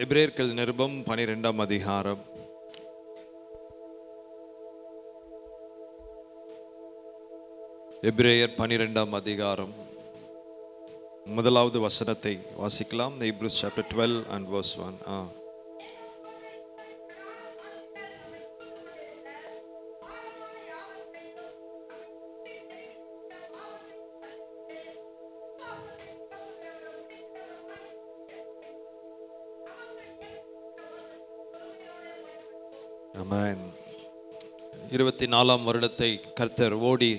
எபிரேயர்கள் நிருபம் 12ஆம் அதிகாரம். எபிரேயர் 12ஆம் அதிகாரம் முதலாவது வசனத்தை வாசிக்கலாம். Hebrews chapter 12 and verse 1. ஆமென். 24ஆம் வருடத்தை கர்த்தர் ஓடி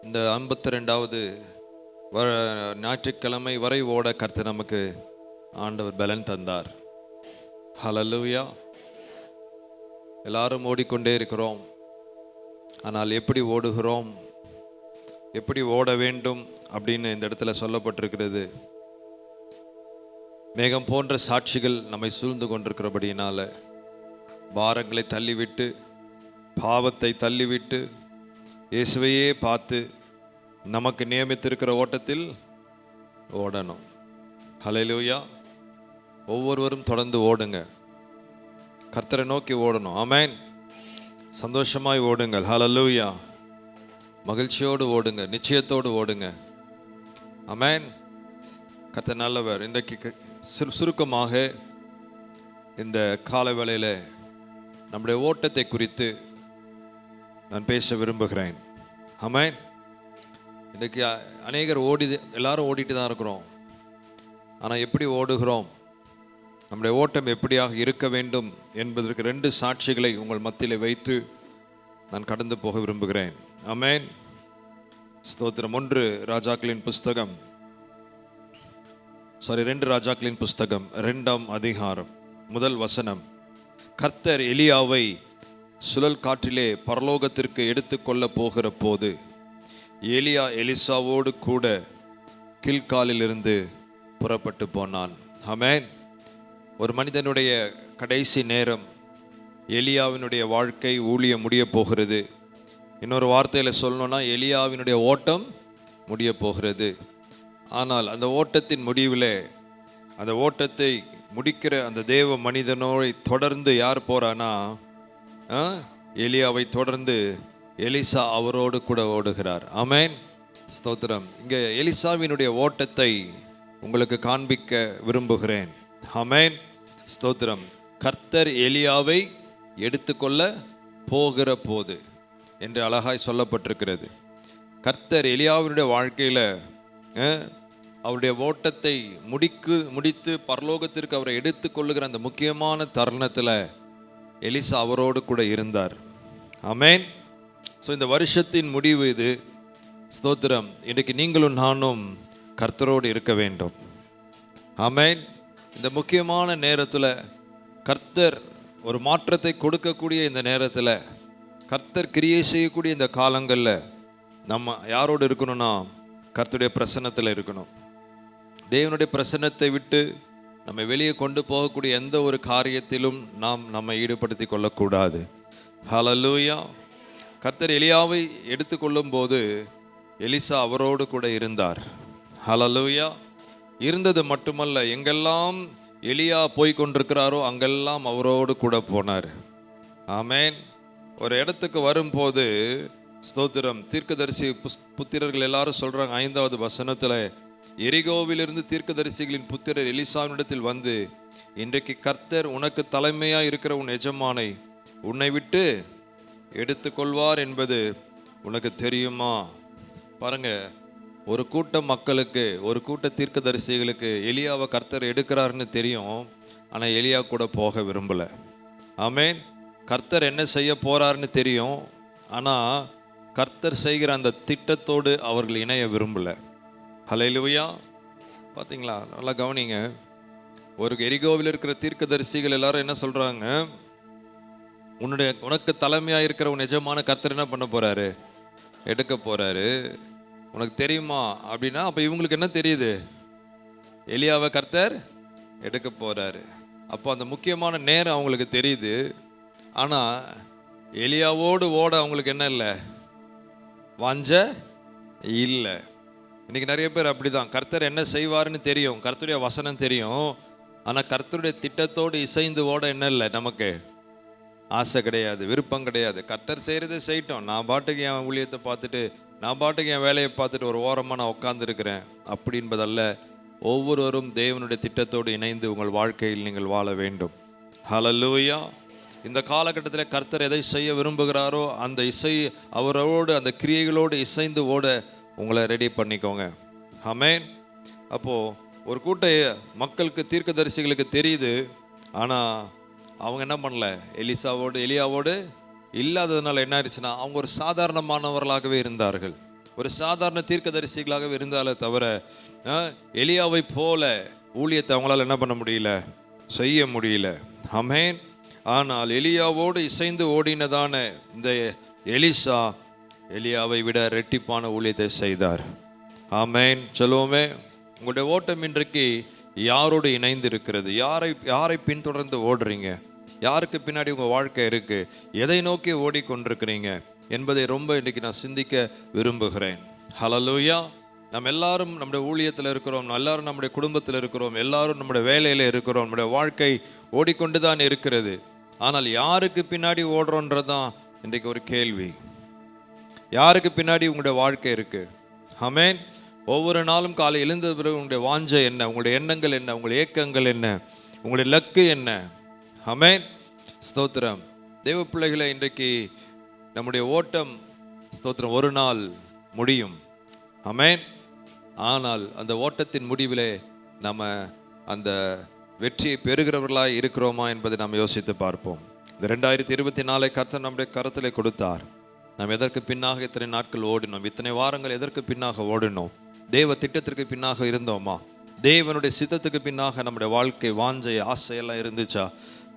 இந்த 52வது ஞாயிற்றுக்கிழமை வரை ஓட கர்த்தர் நமக்கு ஆண்டவர் பலன் தந்தார். ஹல்லேலூயா. எல்லாரும் ஓடிக்கொண்டே இருக்கிறோம். ஆனால் எப்படி ஓடுகிறோம், எப்படி ஓட வேண்டும் அப்படின்னு இந்த இடத்துல சொல்லப்பட்டிருக்கிறது. மேகம் போன்ற சாட்சிகள் நம்மை சூழ்ந்து கொண்டிருக்கிறபடியினால பாரங்களை தள்ளிவிட்டு, பாவத்தை தள்ளிவிட்டு, இயேசுவையே பார்த்து நமக்கு நியமித்திருக்கிற ஓட்டத்தில் ஓடணும். ஹல்லேலூயா. ஒவ்வொருவரும் தொடர்ந்து ஓடுங்க. கர்த்தரை நோக்கி ஓடணும். ஆமென். சந்தோஷமாய் ஓடுங்கள். ஹல்லேலூயா. மகிழ்ச்சியோடு ஓடுங்க, நிச்சயத்தோடு ஓடுங்க. ஆமென். கர்த்தர் நல்லவர். இன்றைக்கு சுருக்கமாக இந்த காலை வேளையில நம்முடைய ஓட்டத்தை குறித்து நான் பேச விரும்புகிறேன். ஆமென். இன்றைக்கு அநேகர் எல்லாரும் ஓடிட்டு தான் இருக்கிறோம். ஆனால் எப்படி ஓடுகிறோம், நம்முடைய ஓட்டம் எப்படியாக இருக்க வேண்டும் என்பதற்கு 2 சாட்சிகளை உங்கள் மத்தியில் வைத்து நான் கடந்து போக விரும்புகிறேன். ஆமென். ஸ்தோத்திரம். 2 ராஜாக்களின் புஸ்தகம் 2ஆம் அதிகாரம் முதல் வசனம். கர்த்தர் எலியாவை சுழல் காற்றிலே பரலோகத்திற்கு எடுத்துக்கொள்ள போகிற போது எலியா எலிசாவோடு கூட கில்காலிலிருந்து புறப்பட்டு போனான். ஆமென். ஒரு மனிதனுடைய கடைசி நேரம், எலியாவினுடைய வாழ்க்கை ஊழியம் முடிய போகிறது. இன்னொரு வார்த்தையில் சொல்லணும்னா எலியாவினுடைய ஓட்டம் முடிய போகிறது. ஆனால் அந்த ஓட்டத்தின் முடிவில், அந்த ஓட்டத்தை முடிக்கிற அந்த தேவ மனிதனோடு தொடர்ந்து யார் போறானா, எலியாவை தொடர்ந்து எலிசா அவரோடு கூட ஓடுகிறார். ஆமென். ஸ்தோத்திரம். இங்கே எலிசாவினுடைய ஓட்டத்தை உங்களுக்கு காண்பிக்க விரும்புகிறேன். ஆமென். ஸ்தோத்திரம். கர்த்தர் எலியாவை எடுத்துக்கொள்ள போகிற போது என்று அழகாய் சொல்லப்பட்டிருக்கிறது. கர்த்தர் எலியாவினுடைய வாழ்க்கையில் அவருடைய ஓட்டத்தை முடித்து பரலோகத்திற்கு அவரை எடுத்துக்கொள்ளுகிற அந்த முக்கியமான தருணத்தில் எலிசா அவரோடு கூட இருந்தார். ஆமென். ஸோ இந்த வருஷத்தின் முடிவு இது. ஸ்தோத்திரம். இன்றைக்கு நீங்களும் நானும் கர்த்தரோடு இருக்க வேண்டும். ஆமென். இந்த முக்கியமான நேரத்தில் கர்த்தர் ஒரு மாற்றத்தை கொடுக்கக்கூடிய இந்த நேரத்தில், கர்த்தர் கிரியை செய்யக்கூடிய இந்த காலங்களில் நம்ம யாரோடு இருக்கணும்னா கர்த்தருடைய பிரசன்னத்தில் இருக்கணும். தேவனுடைய பிரசன்னத்தை விட்டு நம்மை வெளியே கொண்டு போகக்கூடிய எந்த ஒரு காரியத்திலும் நம்மை ஈடுபடுத்தி கொள்ளக்கூடாது. ஹல்லேலூயா. கர்த்தர் எலியாவை எடுத்துக்கொள்ளும் போது எலிசா அவரோடு கூட இருந்தார். ஹல்லேலூயா. இருந்தது மட்டுமல்ல, எங்கெல்லாம் எலியா போய் கொண்டிருக்கிறாரோ அங்கெல்லாம் அவரோடு கூட போனார். ஆமென். ஒரு இடத்துக்கு வரும்போது ஸ்தோத்திரம், தீர்க்கதரிசி புத்திரர்கள் எல்லாரும் சொல்றாங்க 5வது வசனத்தில், எரிகோவிலிருந்து தீர்க்கதரிசிகளின் புத்திரர் எலிசாவினிடத்தில் வந்து, இன்றைக்கு கர்த்தர் உனக்கு தலைமையா இருக்கிற உன் எஜமானை உன்னை விட்டு எடுத்துக்கொள்வார் என்பது உனக்கு தெரியுமா? பாருங்க, ஒரு கூட்டம் மக்களுக்கு, ஒரு கூட்ட தீர்க்கதரிசிகளுக்கு எலியாவை கர்த்தர் எடுக்கிறாருன்னு தெரியும். ஆனால் எலியா கூட போக விரும்பலை. ஆமென். கர்த்தர் என்ன செய்ய போறாருன்னு தெரியும். ஆனால் கர்த்தர் செய்கிற அந்த திட்டத்தோடு அவர்கள் இணைய விரும்பலை. ஹல்லேலூயா. பார்த்தீங்களா? நல்லா கவனிங்க. ஒரு எரிகோவில் இருக்கிற தீர்க்கதரிசிகள் எல்லாரும் என்ன சொல்றாங்க, உனக்கு தலைமையாக இருக்கிற உன் எஜமான கர்த்தர் என்ன பண்ண போறாரு, எடுக்க போறாரு, உனக்கு தெரியுமா அப்படின்னா, அப்போ இவங்களுக்கு என்ன தெரியுது, எலியாவை கர்த்தர் எடுக்க போறாரு. அப்போ அந்த முக்கியமான நேரம் அவங்களுக்கு தெரியுது. ஆனால் எலியாவோடு ஓட அவங்களுக்கு என்ன இல்லை, வாஞ்ச இல்லை. இன்னைக்கு நிறைய பேர் அப்படிதான். கர்த்தர் என்ன செய்வாருன்னு தெரியும், கர்த்தருடைய வசனம் தெரியும். ஆனால் கர்த்தருடைய திட்டத்தோடு இசைந்து ஓட என்ன இல்லை, நமக்கு ஆசை கிடையாது, விருப்பம் கிடையாது. கர்த்தர் செய்கிறத செய்யட்டும், நான் பாட்டுக்கு என் ஊழியத்தை பார்த்துட்டு, நான் பாட்டுக்கு என் வேலையை பார்த்துட்டு ஒரு ஓரமாக நான் உட்காந்துருக்கிறேன் அப்படி என்பதல்ல. ஒவ்வொருவரும் தேவனுடைய திட்டத்தோடு இணைந்து உங்கள் வாழ்க்கையில் நீங்கள் வாழ வேண்டும். ஹல்லேலூயா. இந்த காலகட்டத்தில் கர்த்தர் எதை செய்ய விரும்புகிறாரோ அந்த இசை அவரோடு அந்த கிரியைகளோடு இசைந்து ஓட உங்களை ரெடி பண்ணிக்கோங்க. ஆமென். அப்போது ஒரு கூட்ட மக்களுக்கு, தீர்க்கதரிசிகளுக்கு தெரியுது, ஆனால் அவங்க என்ன பண்ணல, எலியாவோடு இல்லாததுனால என்ன ஆயிடுச்சுன்னா, அவங்க ஒரு சாதாரணமானவர்களாகவே இருந்தார்கள், ஒரு சாதாரண தீர்க்கதரிசிகளாகவே இருந்தாலே தவிர எலியாவை போல ஊழியத்தை அவங்களால என்ன பண்ண முடியல, செய்ய முடியல. ஆமென். ஆனால் எலியாவோடு இசைந்து ஓடினதான இந்த எலிசா எலியாவை விட ரெட்டிப்பான ஊழியத்தை செய்தார். ஆமென். சொல்லுவோமே. உங்களுடைய ஓட்டம் இன்றைக்கு யாரோடு இணைந்து இருக்கிறது? யாரை பின்தொடர்ந்து ஓடுறீங்க? யாருக்கு பின்னாடி உங்கள் வாழ்க்கை இருக்கு? எதை நோக்கி ஓடிக்கொண்டிருக்கிறீங்க என்பதை ரொம்ப இன்றைக்கு நான் சிந்திக்க விரும்புகிறேன். ஹல்லேலூயா. நம்ம எல்லாரும் நம்முடைய ஊழியத்தில் இருக்கிறோம், எல்லாரும் நம்முடைய குடும்பத்தில் இருக்கிறோம், எல்லாரும் நம்முடைய வேலையில் இருக்கிறோம், நம்முடைய வாழ்க்கை ஓடிக்கொண்டு தான் இருக்கிறது. ஆனால் யாருக்கு பின்னாடி ஓடுறோன்றதான் இன்றைக்கு ஒரு கேள்வி. யாருக்கு பின்னாடி உங்களுடைய வாழ்க்கை இருக்கு? ஆமென். ஒவ்வொரு நாளும் காலை எழுந்த பிறகு உங்களுடைய வாஞ்சை என்ன, உங்களுடைய எண்ணங்கள் என்ன, உங்களுடைய ஏக்கங்கள் என்ன, உங்களுடைய லக்கு என்ன? ஆமென். ஸ்தோத்திரம். தேவ பிள்ளைகளை, இன்றைக்கு நம்முடைய ஓட்டம் ஸ்தோத்திரம் ஒரு நாள் முடியும். ஆமென். ஆனால் அந்த ஓட்டத்தின் முடிவிலே நம்ம அந்த வெற்றியை பெறுகிறவர்களாய் இருக்கிறோமா என்பதை நாம் யோசித்து பார்ப்போம். இந்த 2024 கர்த்தர் நம்முடைய கரத்திலே கொடுத்தார். நாம் எதற்கு பின்னாக இத்தனை நாட்கள் ஓடினோம்? இத்தனை வாரங்கள் எதற்கு பின்னாக ஓடினோம்? தேவ திட்டத்திற்கு பின்னாக இருந்தோமா? தேவனுடைய சித்தத்துக்கு பின்னாக நம்முடைய வாழ்க்கை வாஞ்சை ஆசையெல்லாம் இருந்துச்சா?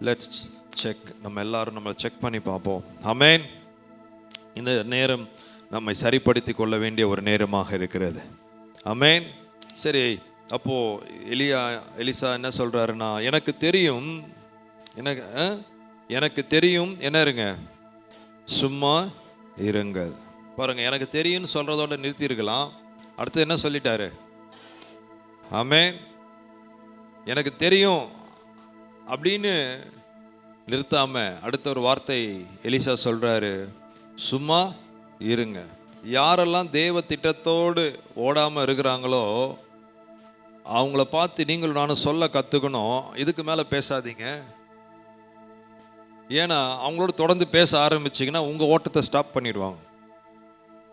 Let's check. நம்ம எல்லாரும் நம்மளை செக் பண்ணி பார்ப்போம். ஆமென். இந்த நேரம் நம்மை சரிப்படுத்தி கொள்ள வேண்டிய ஒரு நேரமாக இருக்கிறது. ஆமென். சரி, அப்போது எலிசா என்ன சொல்கிறாருன்னா, எனக்கு தெரியும் என்ன இருங்க, சும்மா இருங்கள். பாருங்க, எனக்கு தெரியும்னு சொல்கிறதோட நிறுத்தியிருக்கலாம். அடுத்து என்ன சொல்லிட்டாரு? ஆமென். எனக்கு தெரியும் அப்படின்னு நிறுத்தாம அடுத்த ஒரு வார்த்தை எலிசா சொல்கிறாரு, சும்மா இருங்க. யாரெல்லாம் தேவ திட்டத்தோடு ஓடாமல் இருக்கிறாங்களோ அவங்கள பார்த்து நீங்களும் நானும் சொல்ல கற்றுக்கணும், இதுக்கு மேலே பேசாதீங்க. ஏன்னா அவங்களோட தொடர்ந்து பேச ஆரம்பிச்சிங்கன்னா உங்கள் ஓட்டத்தை ஸ்டாப் பண்ணிடுவாங்க.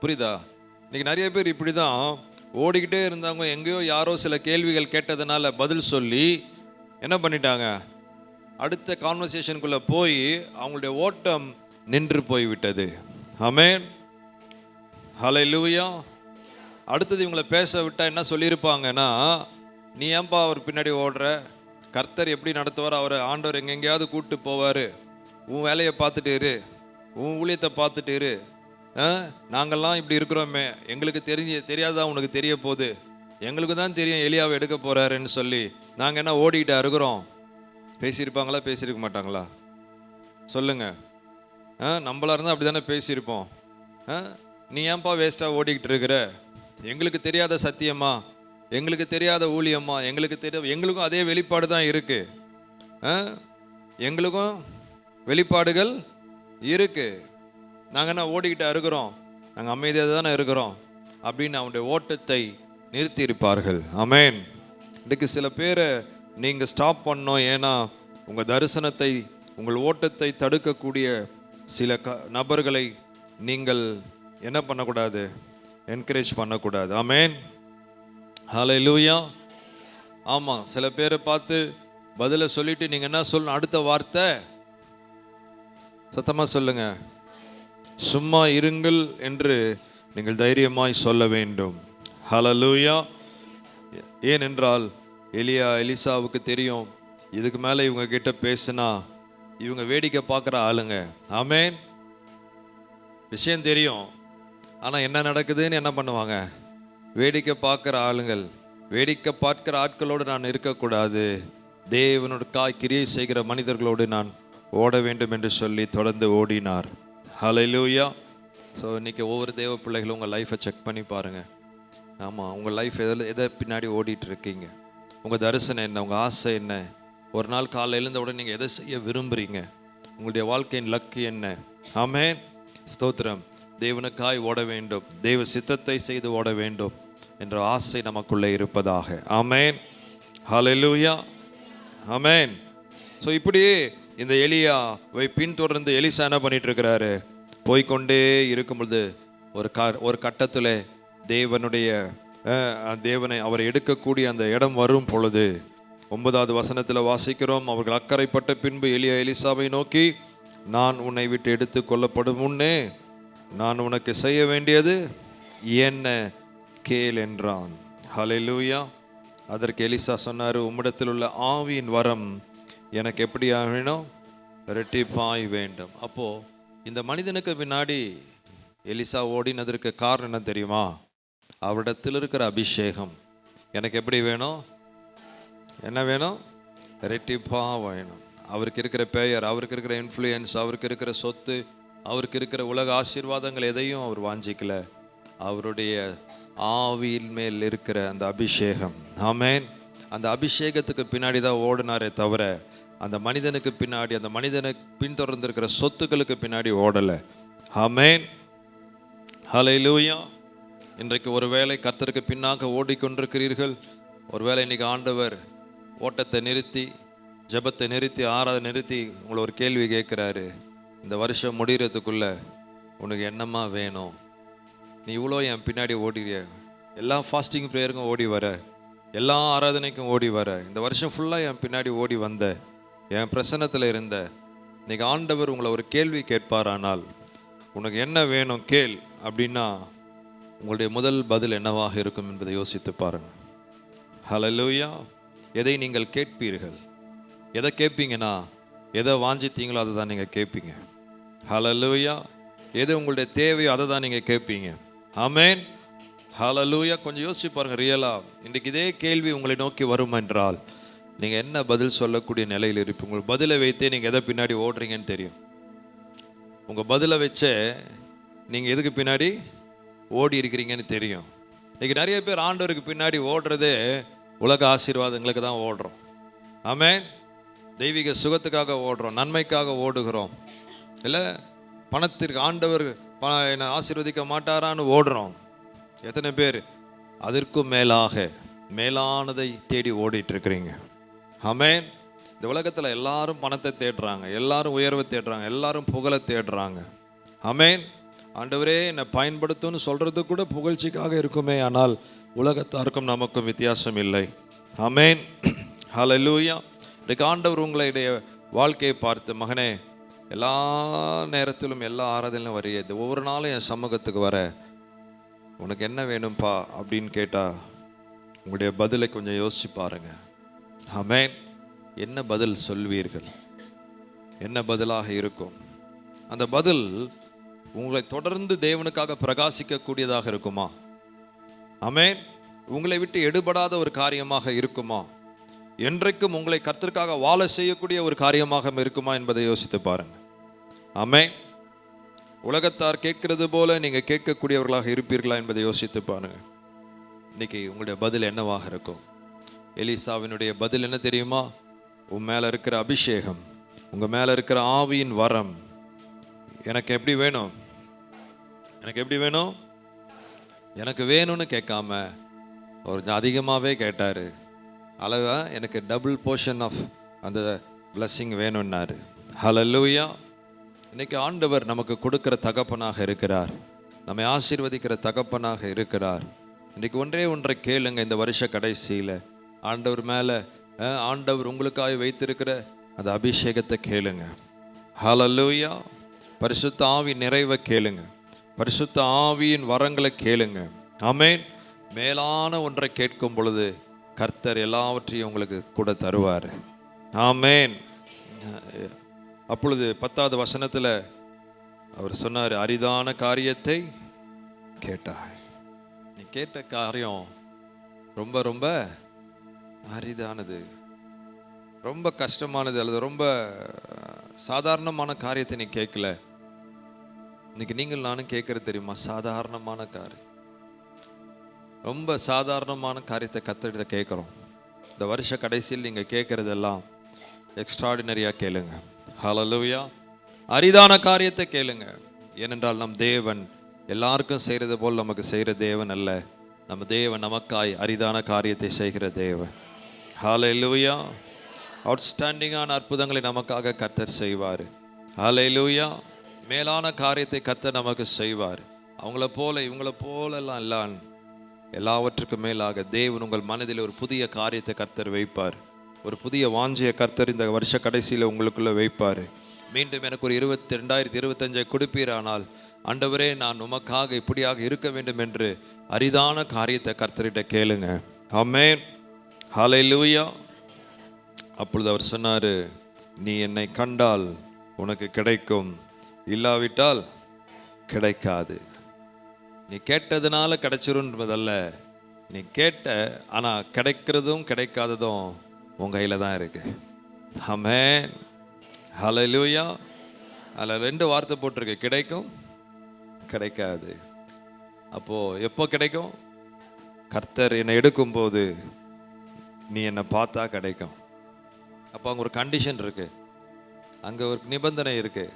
புரியுதா? இன்றைக்கி நிறைய பேர் இப்படி தான் ஓடிக்கிட்டே இருந்தவங்க எங்கேயோ யாரோ சில கேள்விகள் கேட்டதுனால பதில் சொல்லி என்ன பண்ணிட்டாங்க, அடுத்த கான்வர்சேஷனுக்குள்ளே போய் அவங்களுடைய ஓட்டம் நின்று போய்விட்டது. ஆமென். ஹல்லேலூயா. அடுத்தது இவங்களை பேச விட்டால் என்ன சொல்லியிருப்பாங்கன்னா, நீ ஏன்பா அவர் பின்னாடி ஓடுற? கர்த்தர் எப்படி நடத்துவார்? அவரை ஆண்டவர் எங்கெங்கேயாவது கூப்பிட்டு போவார். உன் வேலையை பார்த்துட்டு இரு, உன் ஊழியத்தை பார்த்துட்டு இரு. நாங்கள்லாம் இப்படி இருக்கிறோமே, எங்களுக்கு தெரியாததான் உனக்கு தெரிய போகுது. எங்களுக்கு தான் தெரியும் எலியாவை எடுக்க போகிறாருன்னு சொல்லி நாங்கள் என்ன ஓடிக்கிட்டா இருக்கிறோம்? பேசியிருப்பாங்களா? பேசியிருக்க மாட்டாங்களா? சொல்லுங்க. நம்மளா இருந்தால் அப்படி தானே பேசியிருப்போம். நீ ஏன்பா வேஸ்ட்டாக ஓடிக்கிட்டு இருக்கிற? எங்களுக்கு தெரியாத சத்தியமா, எங்களுக்கு தெரியாத ஊழியமா, எங்களுக்கும் அதே வெளிப்பாடு தான் இருக்கு. எங்களுக்கும் வெளிப்பாடுகள் இருக்கு. நாங்கள் என்ன ஓடிக்கிட்டா இருக்கிறோம்? நாங்கள் அமைதியாக தானே இருக்கிறோம் அப்படின்னு அவனுடைய ஓட்டத்தை நிறுத்தி இருப்பார்கள். ஆமென். இன்றைக்கு சில பேரை நீங்கள் ஸ்டாப் பண்ணோம். ஏன்னா உங்கள் தரிசனத்தை, உங்கள் ஓட்டத்தை தடுக்கக்கூடிய சில நபர்களை நீங்கள் என்ன பண்ணக்கூடாது? என்கரேஜ் பண்ணக்கூடாது. ஆமென். ஹல்லேலூயா. ஆமாம், சில பேரை பார்த்து பதிலை சொல்லிட்டு நீங்கள் என்ன சொல்லணும்? அடுத்த வார்த்தை சத்தமாக சொல்லுங்க, சும்மா இருங்கள் என்று நீங்கள் தைரியமாய் சொல்ல வேண்டும். ஹல்லேலூயா. ஏனென்றால் எலிசாவுக்கு தெரியும், இதுக்கு மேலே இவங்க கிட்ட பேசுனா இவங்க வேடிக்கை பார்க்குற ஆளுங்க. ஆமென். விஷயம் தெரியும், ஆனால் என்ன நடக்குதுன்னு என்ன பண்ணுவாங்க? வேடிக்கை பார்க்குற ஆளுங்கள். வேடிக்கை பார்க்குற ஆட்களோடு நான் இருக்கக்கூடாது, தேவனோட கிரியை செய்கிற மனிதர்களோடு நான் ஓட வேண்டும் என்று சொல்லி தொடர்ந்து ஓடினார். ஹல்லேலூயா. ஸோ இன்றைக்கி ஒவ்வொரு தேவ பிள்ளைகளும் உங்கள் லைஃப்பை செக் பண்ணி பாருங்கள். ஆமாம், உங்கள் லைஃப் எதை பின்னாடி ஓடிட்டு இருக்கீங்க? உங்கள் தரிசனம் என்ன? உங்கள் ஆசை என்ன? ஒரு நாள் காலையில் எழுந்த உடனே நீங்கள் எதை செய்ய விரும்புகிறீங்க? உங்களுடைய வாழ்க்கையின் லக்கு என்ன? ஆமென், ஸ்தோத்திரம். தேவனுக்காய் ஓட வேண்டும், தேவ சித்தத்தை செய்து ஓட வேண்டும் என்ற ஆசை நமக்குள்ளே இருப்பதாக. ஆமென், ஹல்லேலூயா, ஆமென். ஸோ இப்படியே இந்த எலியாவை பின்தொடர்ந்து எலிசா என்ன பண்ணிட்டு இருக்கிறாரு? போய்கொண்டே இருக்கும்பொழுது ஒரு கட்டத்தில் தேவனை அவரை எடுக்கக்கூடிய அந்த இடம் வரும் பொழுது 9வது வசனத்தில் வாசிக்கிறோம், அவர்கள் அக்கறைப்பட்ட பின்பு எலிசாவை நோக்கி, நான் உன்னை விட்டு எடுத்து கொள்ளப்படும் முன்னே நான் உனக்கு செய்ய வேண்டியது என்ன கேள் என்றான். ஹல்லேலூயா. அதற்கு எலிசா சொன்னார், உம்மிடத்தில் உள்ள ஆவியின் வரம் எனக்கு எப்படி வேணும்? இரட்டிப்பாய் வேண்டும். அப்போ இந்த மனிதனுக்கு பின்னாடி எலிசா ஓடினதற்கு காரணம் என்ன தெரியுமா? அவரிடத்தில் இருக்கிற அபிஷேகம் எனக்கு எப்படி வேணும்? என்ன வேணும்? இரட்டிப்பா வேணும். அவருக்கு இருக்கிற பெயர், அவருக்கு இருக்கிற இன்ஃப்ளூயன்ஸ், அவருக்கு இருக்கிற சொத்து, அவருக்கு இருக்கிற உலக ஆசீர்வாதங்கள் எதையும் அவர் வாஞ்சிக்கல. அவருடைய ஆவியின் மேல் இருக்கிற அந்த அபிஷேகம். ஆமென். அந்த அபிஷேகத்துக்கு பின்னாடி தான் ஓடினாரே தவிர அந்த மனிதனுக்கு பின்னாடி, அந்த மனிதனை பின்தொடர்ந்து இருக்கிற சொத்துக்களுக்கு பின்னாடி ஓடலை. ஆமென், ஹல்லேலூயா. இன்றைக்கு ஒருவேளை கர்த்தருக்கு பின்னாக ஓடிக்கொண்டிருக்கிறீர்கள். ஒருவேளை இன்னைக்கு ஆண்டவர் ஓட்டத்தை நிறுத்தி, ஜெபத்தை நிறுத்தி, ஆராதனை நிறுத்தி உங்களை ஒரு கேள்வி கேட்குறாரு. இந்த வருஷம் முடிகிறதுக்குள்ள உனக்கு என்னம்மா வேணும்? நீ இவ்வளோ என் பின்னாடி ஓடிறிய, எல்லா ஃபாஸ்டிங் ப்ரேயருக்கும் ஓடி வர, எல்லா ஆராதனைக்கும் ஓடி வர, இந்த வருஷம் ஃபுல்லாக என் பின்னாடி ஓடி வந்த, என் பிரசன்னத்தில் இருந்த. இன்னைக்கு ஆண்டவர் உங்களை ஒரு கேள்வி கேட்பாரானால், உனக்கு என்ன வேணும் கேள் அப்படின்னா, உங்களுடைய முதல் பதில் என்னவாக இருக்கும் என்பதை யோசித்து பாருங்கள். ஹல்லேலூயா. எதை நீங்கள் கேட்பீர்கள்? எதை கேட்பீங்கன்னா, எதை வாஞ்சித்தீங்களோ அதை தான் நீங்கள் கேட்பீங்க. ஹல்லேலூயா. எது உங்களுடைய தேவையோ அதை தான் நீங்கள் கேட்பீங்க. ஆமென், ஹல்லேலூயா. கொஞ்சம் யோசிச்சு பாருங்கள். ரியலாக இன்றைக்கு இதே கேள்வி உங்களை நோக்கி வரும் என்றால் நீங்கள் என்ன பதில் சொல்லக்கூடிய நிலையில் இருப்பீங்க? உங்கள் பதிலை வைத்தே நீங்கள் எதை பின்னாடி ஓடுறீங்கன்னு தெரியும். உங்கள் பதிலை வச்சே நீங்கள் எதுக்கு பின்னாடி ஓடி இருக்கிறீங்கன்னு தெரியும். இன்றைக்கி நிறைய பேர் ஆண்டவருக்கு பின்னாடி ஓடுறதே உலக ஆசீர்வாதங்களுக்கு தான் ஓடுறோம். ஆமென். தெய்வீக சுகத்துக்காக ஓடுறோம், நன்மைக்காக ஓடுகிறோம். இல்லை பணத்திற்கு ஆண்டவர் என்னை ஆசீர்வதிக்க மாட்டாரான்னு ஓடுறோம். எத்தனை பேர் அதற்கும் மேலானதை தேடி ஓடிட்டு இருக்கிறீங்க? ஆமென். இந்த உலகத்தில் எல்லாரும் பணத்தை தேடுறாங்க, எல்லாரும் உயர்வை தேடுறாங்க, எல்லாரும் புகழை தேடுறாங்க. ஆமென். ஆண்டவரே என்னை பயன்படுத்தும்னு சொல்றது கூட புகழ்ச்சிக்காக இருக்குமே, ஆனால் உலகத்தாருக்கும் நமக்கும் வித்தியாசம் இல்லை. ஆமென், ஹல்லேலூயா. இன்றைக்கு ஆண்டவர் உங்களுடைய வாழ்க்கையை பார்த்து, மகனே எல்லா நேரத்திலும் எல்லா ஆராதனையிலும் வரைய, இந்த ஒவ்வொரு நாளும் என் சமூகத்துக்கு வர, உனக்கு என்ன வேணும்ப்பா அப்படின்னு கேட்டால் உங்களுடைய பதிலை கொஞ்சம் யோசிச்சு பாருங்க. ஆமென். என்ன பதில் சொல்வீர்கள்? என்ன பதிலாக இருக்கும்? அந்த பதில் உங்களை தொடர்ந்து தேவனுக்காக பிரகாசிக்கக்கூடியதாக இருக்குமா? ஆமென். உங்களை விட்டு எடுபடாத ஒரு காரியமாக இருக்குமா? என்றைக்கும் உங்களை கர்த்தருக்காக வாழ செய்யக்கூடிய ஒரு காரியமாக இருக்குமா என்பதை யோசித்து பாருங்க. ஆமென். உலகத்தார் கேட்கிறது போல நீங்க கேட்கக்கூடியவர்களாக இருப்பீர்களா என்பதை யோசித்து பாருங்க. இன்னைக்கு உங்களுடைய பதில் என்னவாக இருக்கும்? எலிசாவினுடைய பதில் என்ன தெரியுமா? உன் மேல இருக்கிற அபிஷேகம், உங்க மேல இருக்கிற ஆவியின் வரம் எனக்கு எப்படி வேணும்? எனக்கு எப்படி வேணும்? எனக்கு வேணும்னு கேட்காம ஒரு அதிகமாகவே கேட்டாரு. அழகா எனக்கு டபுள் போர்ஷன் ஆஃப் அந்த பிளஸ்ஸிங் வேணும்னாரு. ஹல்லேலூயா. இன்னைக்கு ஆண்டவர் நமக்கு கொடுக்கிற தகப்பனாக இருக்கிறார், நம்மை ஆசீர்வதிக்கிற தகப்பனாக இருக்கிறார். இன்னைக்கு ஒன்றை கேளுங்க. இந்த வருஷ கடைசியில் ஆண்டவர் மேலே, ஆண்டவர் உங்களுக்காக வைத்திருக்கிற அந்த அபிஷேகத்தை கேளுங்க. ஹல்லேலூயா. பரிசுத்த ஆவி நிறைவை கேளுங்க, பரிசுத்த ஆவியின் வரங்களை கேளுங்க. ஆமென். மேலான ஒன்றை கேட்கும் பொழுது கர்த்தர் எல்லாவற்றையும் உங்களுக்கு கூட தருவார். ஆமென். அப்பொழுது 10வது வசனத்தில் அவர் சொன்னார், அரிதான காரியத்தை கேட்டாய். நீ கேட்ட காரியம் ரொம்ப ரொம்ப அரிதானது, ரொம்ப கஷ்டமானது, அல்லது ரொம்ப சாதாரணமான காரியத்தை நீ கேட்கல. இன்னைக்கு நீங்கள் நானும் கேட்கறது தெரியுமா? சாதாரணமான காரியம், ரொம்ப சாதாரணமான காரியத்தை கர்த்தரிடம் கேட்குறோம். இந்த வருஷ கடைசியில் நீங்கள் கேட்குறதெல்லாம் எக்ஸ்ட்ராடினரியாக கேளுங்க. ஹல்லேலூயா. அரிதான காரியத்தை கேளுங்க. ஏனென்றால் நம் தேவன் எல்லாருக்கும் செய்கிறது போல் நமக்கு செய்கிற தேவன் அல்ல. நம்ம தேவன் நமக்காய் அரிதான காரியத்தை செய்கிற தேவன். ஹல்லேலூயா. அவுட்ஸ்டாண்டிங்கான அற்புதங்களை நமக்காக கர்த்தர் செய்வார். ஹல்லேலூயா. மேலான காரியத்தை கர்த்தர் நமக்கு செய்வார். அவங்கள போல இவங்கள போலெல்லாம் இல்லை. எல்லாவற்றுக்கும் மேலாக தேவன் உங்கள் மனதில் ஒரு புதிய காரியத்தை கர்த்தர் வைப்பார். ஒரு புதிய வாஞ்சிய கர்த்தர் இந்த வருஷ கடைசியில் உங்களுக்குள்ள வைப்பார். மீண்டும் எனக்கு ஒரு 2025 கொடுப்பீரானால், ஆண்டவரே நான் உமக்காக இப்படியாக இருக்க வேண்டும் என்று அரிதான காரியத்தை கர்த்தரிட்ட கேளுங்க. ஆமென். ஹல்லேலூயா. அப்பொழுது அவர் சொன்னார், நீ என்னை கண்டால் உனக்கு கிடைக்கும், இல்லாவிட்டால் கிடைக்காது. நீ கேட்டதுனால கிடைச்சிருன்றதல்ல, நீ கேட்ட ஆனால் கிடைக்கிறதும் கிடைக்காததும் உன் கையில் தான் இருக்கு. ஆமென். ஹல்லேலூயா. அதில் 2 வார்த்தை போட்டிருக்கு, கிடைக்கும் கிடைக்காது. அப்போது எப்போ கிடைக்கும்? கர்த்தர் என்னை எடுக்கும்போது நீ என்னை பார்த்தா கிடைக்கும். அப்போ அங்கே ஒரு கண்டிஷன் இருக்கு, அங்கே ஒரு நிபந்தனை இருக்கு.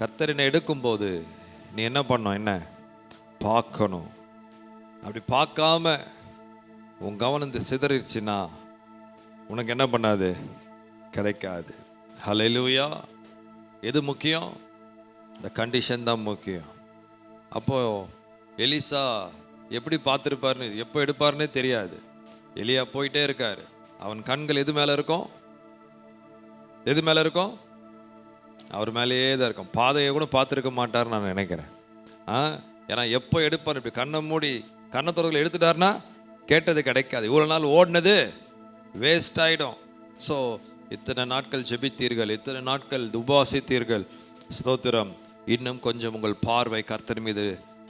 கர்த்தர் என்னை எடுக்கும்போது நீ என்ன பண்ணணும்? என்ன பார்க்கணும். அப்படி பார்க்காம உன் கவனம் சிதறிடுச்சுன்னா உனக்கு என்ன பண்ணாது? கிடைக்காது. ஹல்லேலூயா. எது முக்கியம்? இந்த கண்டிஷன் தான் முக்கியம். அப்போ எலிசா எப்படி பார்த்துருப்பாருன்னு, எப்போ எடுப்பாருன்னே தெரியாது. எலியா போயிட்டே இருக்காரு. அவன் கண்கள் எது மேலே இருக்கும்? எது மேலே இருக்கும்? அவர் மேலேயே தான் இருக்கும். பாதையை கூட பார்த்துருக்க மாட்டார்னு நான் நினைக்கிறேன். ஏன்னா எப்போ எடுப்பார்? இப்படி கண்ணை மூடி கண்ணை தொடர்களை எடுத்துட்டாருன்னா கேட்டது கிடைக்காது. இவ்வளோ நாள் ஓடினது வேஸ்ட் ஆகிடும். ஸோ இத்தனை நாட்கள் ஜெபித்தீர்கள், இத்தனை நாட்கள் உபவாசித்தீர்கள். ஸ்தோத்திரம். இன்னும் கொஞ்சம் உங்கள் பார்வை கர்த்தர் மீது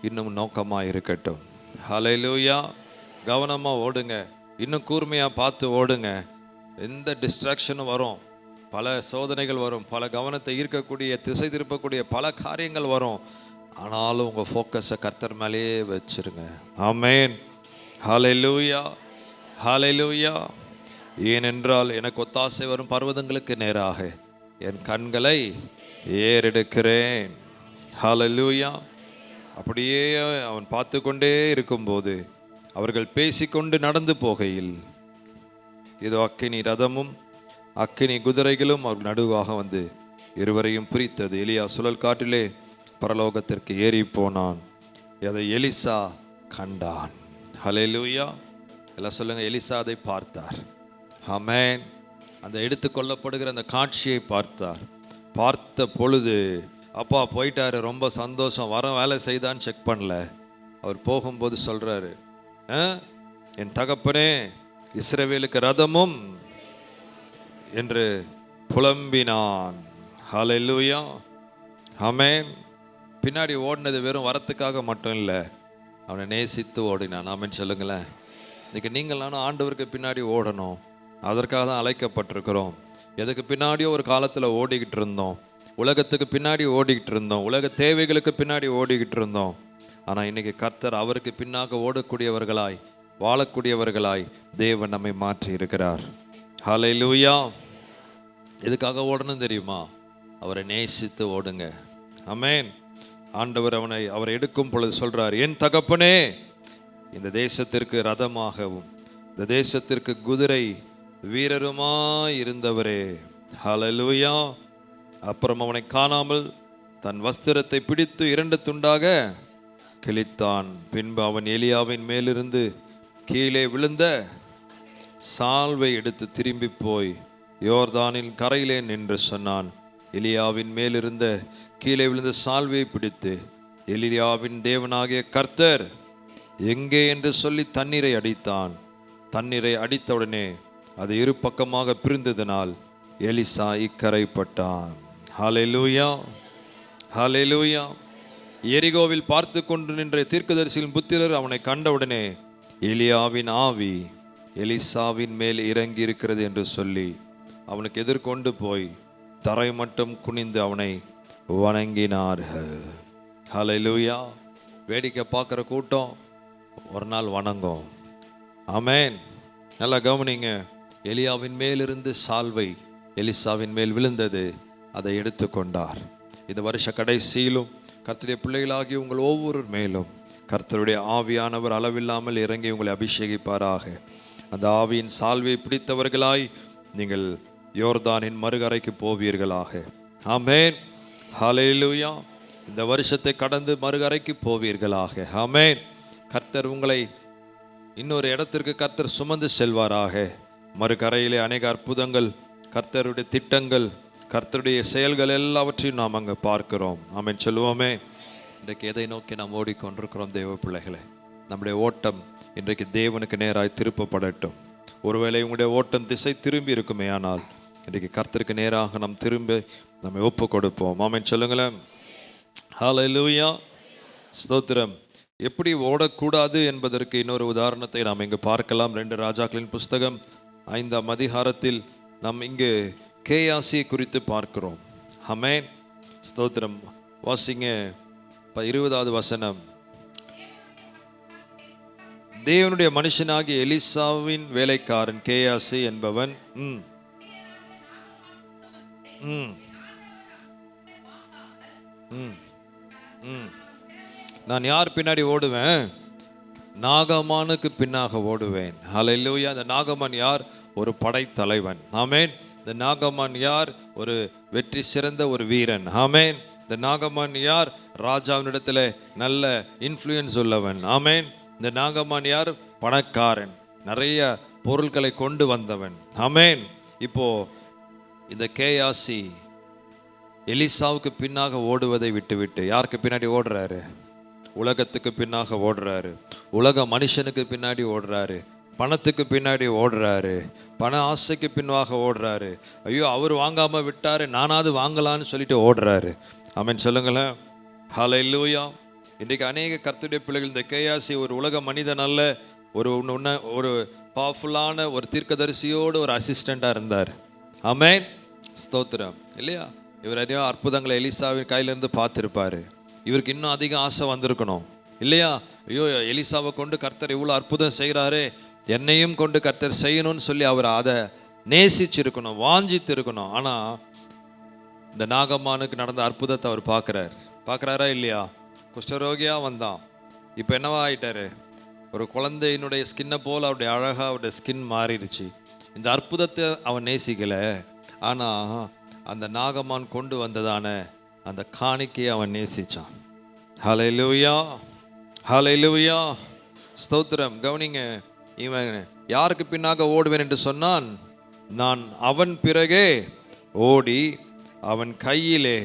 இன்னும் நோக்கமாக இருக்கட்டும். ஹல்லேலூயா. கவனமாக ஓடுங்க, இன்னும் கூர்மையாக பார்த்து ஓடுங்க. எந்த டிஸ்ட்ராக்ஷனும் வரும், பல சோதனைகள் வரும், பல கவனத்தை ஈர்க்கக்கூடிய திசை திருப்பக்கூடிய பல காரியங்கள் வரும். ஆனாலும் உங்கள் ஃபோக்கஸை கர்த்தர் மேலேயே வச்சிருங்க. ஆமென். ஹல்லேலூயா. ஹல்லேலூயா. ஏனென்றால் எனக்கு ஒத்தாசை வரும் பர்வதங்களுக்கு நேராக என் கண்களை ஏறெடுக்கிறேன். ஹல்லேலூயா. அப்படியே அவன் பார்த்து கொண்டே இருக்கும்போது அவர்கள் பேசிக்கொண்டு நடந்து போகையில் இதோ அக்கினி ரதமும் அக்கினி குதிரைகளும் அவர் நடுவாக வந்து இருவரையும் பிரித்தது. எலியா சுழல் காற்றிலே பரலோகத்திற்கு ஏறி போனான். அதை எலிசா கண்டான். ஹல்லேலூயா. எல்லாம் சொல்லுங்க, எலிசா அதை பார்த்தார். ஆமென். அந்த எடுத்து கொள்ளப்படுகிற அந்த காட்சியை பார்த்தார். பார்த்த பொழுது அப்பா போயிட்டாரு, ரொம்ப சந்தோஷம். வர வேலை செய்தான்னு செக் பண்ணல. அவர் போகும்போது சொல்றாரு, என் தகப்பனே இஸ்ரவேலுக்கு ரதமும் என்று புலம்பினான். ஹல்லேலூயா. ஆமென். பின்னாடி ஓடினது வெறும் வரத்துக்காக மட்டும் இல்லை, அவனை நேசித்து ஓடினான். ஆமென் சொல்லுங்களேன். இன்னைக்கு நீங்களான ஆண்டவருக்கு பின்னாடி ஓடணும். அதற்காக தான் அழைக்கப்பட்டிருக்கிறோம். எதுக்கு பின்னாடியோ ஒரு காலத்தில் ஓடிக்கிட்டு இருந்தோம், உலகத்துக்கு பின்னாடி ஓடிக்கிட்டு இருந்தோம், உலக தேவைகளுக்கு பின்னாடி ஓடிக்கிட்டு இருந்தோம். ஆனால் இன்னைக்கு கர்த்தர் அவருக்கு பின்னாக ஓடக்கூடியவர்களாய் வாழக்கூடியவர்களாய் தேவன் நம்மை மாற்றி இருக்கிறார். ஹல்லேலூயா. எதுக்காக ஓடணும் தெரியுமா? அவரை நேசித்து ஓடுங்க. ஆமென். ஆண்டவர் அவரை எடுக்கும் பொழுது சொல்றார், என் தகப்பனே இந்த தேசத்திற்கு ரதமாகவும் இந்த தேசத்திற்கு குதிரை வீரருமாய் இருந்தவரே. ஹல்லேலூயா. அப்புறம் அவனை காணாமல் தன் வஸ்திரத்தை பிடித்து 2 துண்டாக கிழித்தான். பின்பு அவன் எலியாவின் மேலிருந்து கீழே விழுந்த சால்வை எடுத்து திரும்பி போய் யோர்தானின் கரையிலே நின்று சொன்னான். எலியாவின் மேலிருந்த கீழே விழுந்த சால்வையை பிடித்து, எலியாவின் தேவனாகிய கர்த்தர் எங்கே என்று சொல்லி தண்ணீரை அடித்தான். தண்ணீரை அடித்தவுடனே அது 2 பக்கமாக பிரிந்ததினால் எலிசா இக்கரைப்பட்டான். ஹல்லேலூயா. ஹல்லேலூயா. எரிகோவில் பார்த்து கொண்டு நின்ற தீர்க்கதரிசியின் புத்திரர் அவனை கண்டவுடனே எலியாவின் ஆவி எலிசாவின் மேல் இறங்கி இருக்கிறது என்று சொல்லி அவனுக்கு எதிர்கொண்டு போய் தரை மட்டும் குனிந்து அவனை வணங்கினார்கள். ஹல்லேலூயா. வேடிக்கை பார்க்குற கூட்டம் ஒரு நாள் வணங்கும். ஆமென். நல்லா கவனிங்க. எலியாவின் மேலிருந்து சால்வை எலிசாவின் மேல் விழுந்தது, அதை எடுத்துக்கொண்டார். இந்த வருஷ கடைசியிலும் கர்த்தருடைய பிள்ளைகளாகி உங்கள் ஒவ்வொரு மேலும் கர்த்தருடைய ஆவியானவர் அளவில்லாமல் இறங்கி உங்களை அபிஷேகிப்பாராக. அந்த ஆவியின் சால்வையை பிடித்தவர்களாய் நீங்கள் யோர்தானின் மறுகரைக்கு போவீர்களாக. ஆமென், ஹல்லேலூயா. இந்த வருஷத்தை கடந்து மறுகரைக்கு போவீர்களாக. ஆமென். கர்த்தர் உங்களை இன்னொரு இடத்திற்கு கர்த்தர் சுமந்து செல்வாராக. மறுகரையிலே அநேக அற்புதங்கள், கர்த்தருடைய திட்டங்கள், கர்த்தருடைய செயல்கள் எல்லாவற்றையும் நாம் அங்கே பார்க்கிறோம். ஆமென் சொல்லுவோமே. இன்றைக்கு எதை நோக்கி நாம் ஓடிக்கொண்டிருக்கிறோம் தேவ பிள்ளைகளே? நம்முடைய ஓட்டம் இன்றைக்கு தேவனுக்கு நேராய் திருப்பப்படட்டும். ஒருவேளை உங்களுடைய ஓட்டம் திசை திரும்பி இருக்குமே, ஆனால் இன்றைக்கு கர்த்தருக்கு நேராக நாம் திரும்பி நம்ம ஒப்பு கொடுப்போம். ஆமென் சொல்லுங்களேன். ஹல்லேலூயா, ஸ்தோத்திரம். எப்படி ஓடக்கூடாது என்பதற்கு இன்னொரு உதாரணத்தை நாம் இங்கு பார்க்கலாம். 2 ராஜாக்களின் புஸ்தகம் 5ஆம் அதிகாரத்தில் நாம் இங்கு கேயாசி குறித்து பார்க்கிறோம். ஆமென், ஸ்தோத்திரம். வாசிங்க 20வது வசனம். தேவனுடைய மனுஷனாகிய எலிசாவின் வேலைக்காரன் கேயாசி என்பவன் நான் யார் பின்னாடி ஓடுவேன்? நாகமானுக்கு பின்னாக ஓடுவேன். ஹல்லேலூயா. அந்த நாகமான் யார்? ஒரு படைத்தலைவன். ஆமென். இந்த நாகமான் யார்? ஒரு வெற்றி சிறந்த ஒரு வீரன். ஆமென். இந்த நாகமான் யார்? ராஜாவினிடத்தில் நல்ல இன்ஃப்ளூயன்ஸ் உள்ளவன். ஆமென். இந்த நாகமான் யார்? பணக்காரன், நிறைய பொருட்களை கொண்டு வந்தவன். ஆமென். இப்போ இந்த கேயாசி எலிசாவுக்கு பின்னாக ஓடுவதை விட்டுவிட்டு யாருக்கு பின்னாடி ஓடுறாரு? உலகத்துக்கு பின்னாக ஓடுறாரு. உலக மனுஷனுக்கு பின்னாடி ஓடுறாரு. பணத்துக்கு பின்னாடி ஓடுறாரு. பண ஆசைக்கு பின்னாக ஓடுறாரு. ஐயோ, அவர் வாங்காம விட்டாரு, நானாவது வாங்கலான்னு சொல்லிட்டு ஓடுறாரு. ஆமென் சொல்லுங்களேன். ஹல்லேலூயா. இன்றைக்கு அநேக கர்த்தருடைய பிள்ளைகள், இந்த கேயாசி ஒரு உலக மனிதன் அல்ல, ஒரு பவர்ஃபுல்லான ஒரு தீர்க்கதரிசியோடு ஒரு அசிஸ்டண்டாக இருந்தார். ஆமென், ஸ்தோத்திரம். இல்லையா? இவர் நிறைய அற்புதங்களை எலிசாவின் கையிலேருந்து பார்த்துருப்பாரு. இவருக்கு இன்னும் அதிக ஆசை வந்திருக்கணும் இல்லையா? ஐயோ, எலிசாவை கொண்டு கர்த்தர் இவ்வளோ அற்புதம் செய்கிறாரே, என்னையும் கொண்டு கர்த்தர் செய்யணும்னு சொல்லி அவர் அதை நேசிச்சிருக்கணும், வாஞ்சித்து இருக்கணும். ஆனால் இந்த நாகம்மானுக்கு நடந்த அற்புதத்தை அவர் பார்க்குறாரா இல்லையா? குஷ்டரோகியாக வந்தான், இப்போ என்னவா ஆயிட்டாரு? ஒரு குழந்தையினுடைய ஸ்கின்னை போல் அவருடைய அழகாக அவருடைய ஸ்கின் மாறிடுச்சு. இந்த அற்புதத்தை அவன் நேசிக்கலை, ஆனால் அந்த நாகமான் கொண்டு வந்ததான அந்த காணிக்கையை அவன் நேசிச்சான். ஹல்லேலூயா, ஹல்லேலூயா, ஸ்தோத்திரம். கவனிங்க, இவன் யாருக்கு பின்னாக ஓடுவேன் என்று சொன்னான்? நான் அவன் பிறகே ஓடி அவன் கையிலே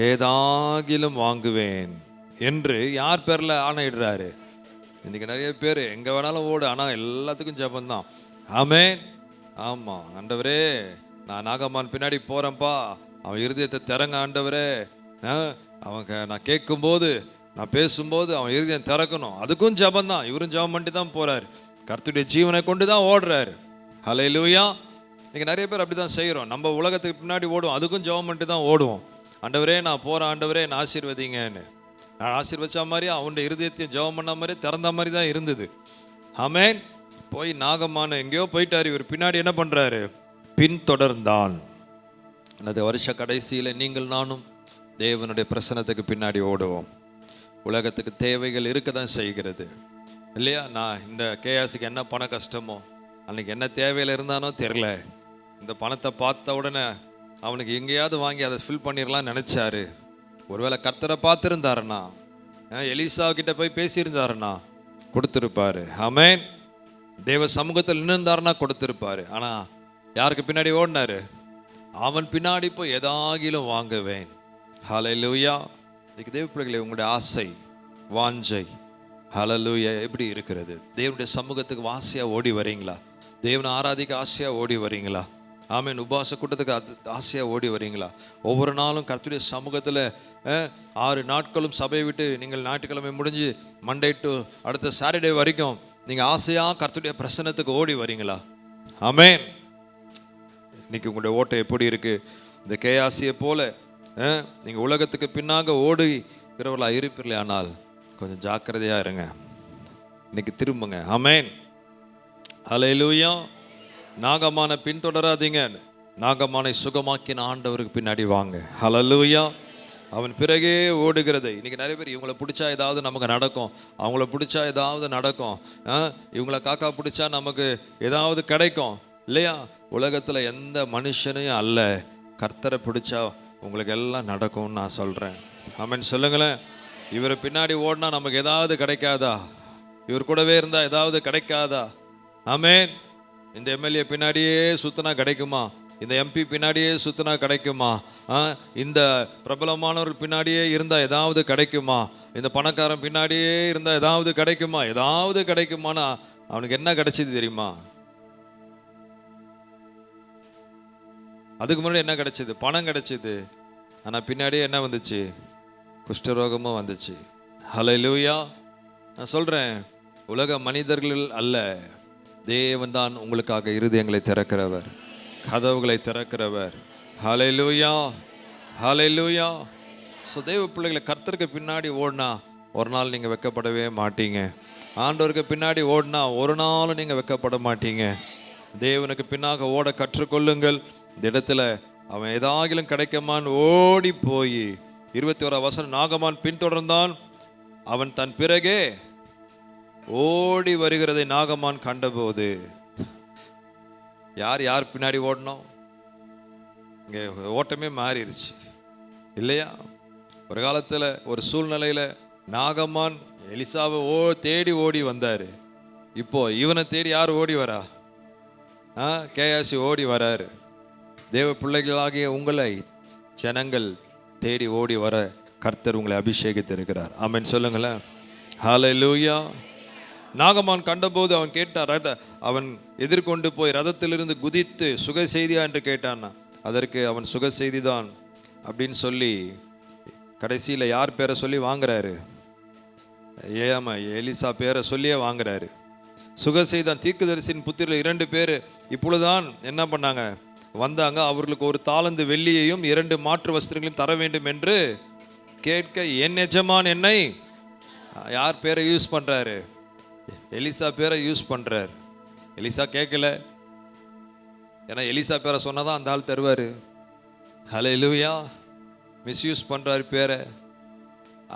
ஏதாகிலும் வாங்குவேன் என்று யார் பேரில் ஆணையிடுறாரு? இன்னைக்கு நிறைய பேர் எங்கே வேணாலும் ஓடு, ஆனால் எல்லாத்துக்கும் ஜெபந்தான். ஆமென். ஆமாம் ஆண்டவரே, நான் நாகமான் பின்னாடி போகிறேன்ப்பா, அவன் இருதயத்தை திறங்க ஆண்டவரே. நான் கேட்கும்போது, நான் பேசும்போது அவன் இருதயம் திறக்கணும், அதுக்கும் ஜெபந்தான். இவரும் ஜெபம் பண்ணி தான் போகிறாரு, கர்த்தருடைய ஜீவனை கொண்டு தான் ஓடுறாரு. ஹல்லேலூயா. இன்னைக்கு நிறைய பேர் அப்படி தான் செய்கிறோம். நம்ம உலகத்துக்கு பின்னாடி ஓடுவோம், அதுக்கும் ஜெபம் பண்ணிட்டு தான் ஓடுவோம். ஆண்டவரே நான் போகிறேன், ஆண்டவரே நான் ஆசீர்வதிங்கன்னு. நான் ஆசீர்வச்ச மாதிரி அவனுடைய இருதயத்தையும் ஜெபம் பண்ண மாதிரி திறந்த மாதிரி தான் இருந்தது. ஆமென். போய் நாகமான எங்கேயோ போயிட்டார், இவர் பின்னாடி என்ன பண்ணுறாரு? பின்தொடர்ந்தான். அந்த வருஷ கடைசியில் நீங்கள் நானும் தேவனுடைய பிரசன்னத்துக்கு பின்னாடி ஓடுவோம். உலகத்துக்கு தேவைகள் இருக்க தான் செய்கிறது இல்லையா? நான் இந்த கேயாசிக்கு என்ன பண கஷ்டமோ, அன்னைக்கு என்ன தேவையில் இருந்தானோ தெரில, இந்த பணத்தை பார்த்த உடனே அவனுக்கு எங்கேயாவது வாங்கி அதை ஃபில் பண்ணிடலாம்னு நினச்சாரு. ஒருவேளை கர்த்தரை பார்த்துருந்தாருன்னா, எலிசாவுக்கிட்ட போய் பேசியிருந்தாருன்னா கொடுத்துருப்பாரு. ஆமென். தேவ சமூகத்தில் நின்றுந்தாருன்னா கொடுத்துருப்பாரு. ஆனால் யாருக்கு பின்னாடி ஓடினாரு? அவன் பின்னாடி போய் ஏதாகிலும் வாங்குவேன். ஹல்லேலூயா. இன்னைக்கு தேவ பிள்ளைகளே, உங்களுடைய ஆசை வாஞ்சை ஹல்லேலூயா எப்படி இருக்கிறது? தேவனுடைய சமூகத்துக்கு ஆசையாக ஓடி வரீங்களா? தேவனை ஆராதிக்க ஆசையாக ஓடி வரீங்களா? ஆமென். உபவாச கூட்டத்துக்கு ஆசையாக ஓடி வரீங்களா? ஒவ்வொரு நாளும் கர்த்தருடைய சமூகத்தில் 6 நாட்களும் சபையை விட்டு நீங்கள் ஞாயிற்றுக்கிழமை முடிஞ்சு மண்டே டு அடுத்த சாட்டர்டே வரைக்கும் நீங்கள் ஆசையாக கர்த்தருடைய பிரசன்னத்துக்கு ஓடி வரீங்களா? ஆமென். இன்னைக்கு உங்களுடைய ஓட்டம் எப்படி இருக்கு? இந்த கேயாசியை போல நீங்கள் உலகத்துக்கு பின்னாக ஓடுகிறவர்களாக இருப்பீர்களே, ஆனால் கொஞ்சம் ஜாக்கிரதையாக இருங்க. இன்னைக்கு திரும்புங்க. ஆமென். ஹல்லேலூயா. நாகமான பின்தொடராதீங்க. நாகமானை சுகமாக்கின ஆண்டவருக்கு பின்னாடி வாங்க. ஹல்லேலூயா. அவன் பிறகே ஓடுகிறதை. இன்னைக்கு நிறைய பேர் இவங்களை பிடிச்சா ஏதாவது நமக்கு நடக்கும், அவங்கள பிடிச்சா ஏதாவது நடக்கும், இவங்கள காக்கா பிடிச்சா நமக்கு ஏதாவது கிடைக்கும் இல்லையா? உலகத்தில் எந்த மனுஷனையும் அல்ல, கர்த்தரை பிடிச்சா உங்களுக்கு எல்லாம் நடக்கும்னு நான் சொல்கிறேன். ஆமென் சொல்லுங்களேன். இவரை பின்னாடி ஓடினா நமக்கு ஏதாவது கிடைக்காதா? இவர் கூடவே இருந்தால் ஏதாவது கிடைக்காதா? ஆமென். இந்த எம்எல்ஏ பின்னாடியே சுத்தினா கிடைக்குமா? இந்த எம்பி பின்னாடியே சுத்தினா கிடைக்குமா? இந்த பிரபலமானவர்கள் பின்னாடியே இருந்தால் ஏதாவது கிடைக்குமா? இந்த பணக்காரன் பின்னாடியே இருந்தால் ஏதாவது கிடைக்குமா? ஏதாவது கிடைக்குமானா அவனுக்கு என்ன கிடைச்சது தெரியுமா? அதுக்கு முன்னாடி என்ன கிடைச்சது? பணம் கிடைச்சது. ஆனால் பின்னாடியே என்ன வந்துச்சு? குஷ்டரோகமும் வந்துச்சு. ஹல்லேலூயா. நான் சொல்கிறேன், உலக மனிதர்கள் அல்ல, தேவன் தான் உங்களுக்காக இருதயங்களை திறக்கிறவர், கதவுகளை திறக்கிறவர். ஹல்லேலூயா, ஹல்லேலூயா. ஸோ தேவ பிள்ளைகளை, கர்த்தருக்கு பின்னாடி ஓடினா ஒரு நாள் நீங்கள் வெட்கப்படவே மாட்டீங்க. ஆண்டவருக்கு பின்னாடி ஓடினா ஒரு நாளும் நீங்கள் வெட்கப்பட மாட்டீங்க. தேவனுக்கு பின்னாக ஓட கற்றுக்கொள்ளுங்கள். இந்த இடத்துல அவன் ஏதாகிலும் கிடைக்குமான்னு ஓடி போய் 21 வசனம், நாகமான் பின்தொடர்ந்தான், அவன் தன் பிறகே ஓடி வருகிறதை நாகமான் கண்டபோது. யார் யார் பின்னாடி ஓடணும்? இங்கே ஓட்டமே மாறிடுச்சு இல்லையா? ஒரு காலத்தில் ஒரு சூழ்நிலையில் நாகமான் எலிசாவை தேடி ஓடி வந்தார். இப்போ இவனை தேடி யார் ஓடி வரா? கேயாசி ஓடி வராரு. தேவ பிள்ளைகளாகிய உங்களை ஜனங்கள் தேடி ஓடி வர கர்த்தர் உங்களை அபிஷேகித்திருக்கிறார். ஆமென் சொல்லுங்களேன். ஹல்லேலூயா. நாகமான் கண்டபோது அவன் கேட்டான், அவன் எதிர்கொண்டு போய் ரதத்திலிருந்து குதித்து சுக செய்தியா என்று கேட்டான். அதற்கு அவன் சுக செய்தி தான் அப்படின்னு சொல்லி கடைசியில் யார் பேரை சொல்லி வாங்குறாரு? எலிசா பேரை சொல்லியே வாங்குறாரு. சுக செய்தான். தீர்க்கதரிசியின் புத்திரில் 2 பேர் இப்பொழுதுதான் என்ன பண்ணாங்க? வந்தாங்க. அவர்களுக்கு 1 தாலந்து வெள்ளியையும் 2 மாற்று வஸ்திரங்களையும் தர வேண்டும் என்று கேட்க, என் எஜமான் என்னை, யார் பேரை யூஸ் பண்றாரு? எலிசா பேரை யூஸ் பண்றாரு. எலிசா கேட்கல, ஏன்னா எலிசா பேரை சொன்னாதான் அந்த ஆள் தருவாரு. ஹல்லேலூயா. மிஸ்யூஸ் பண்றாரு பேரை.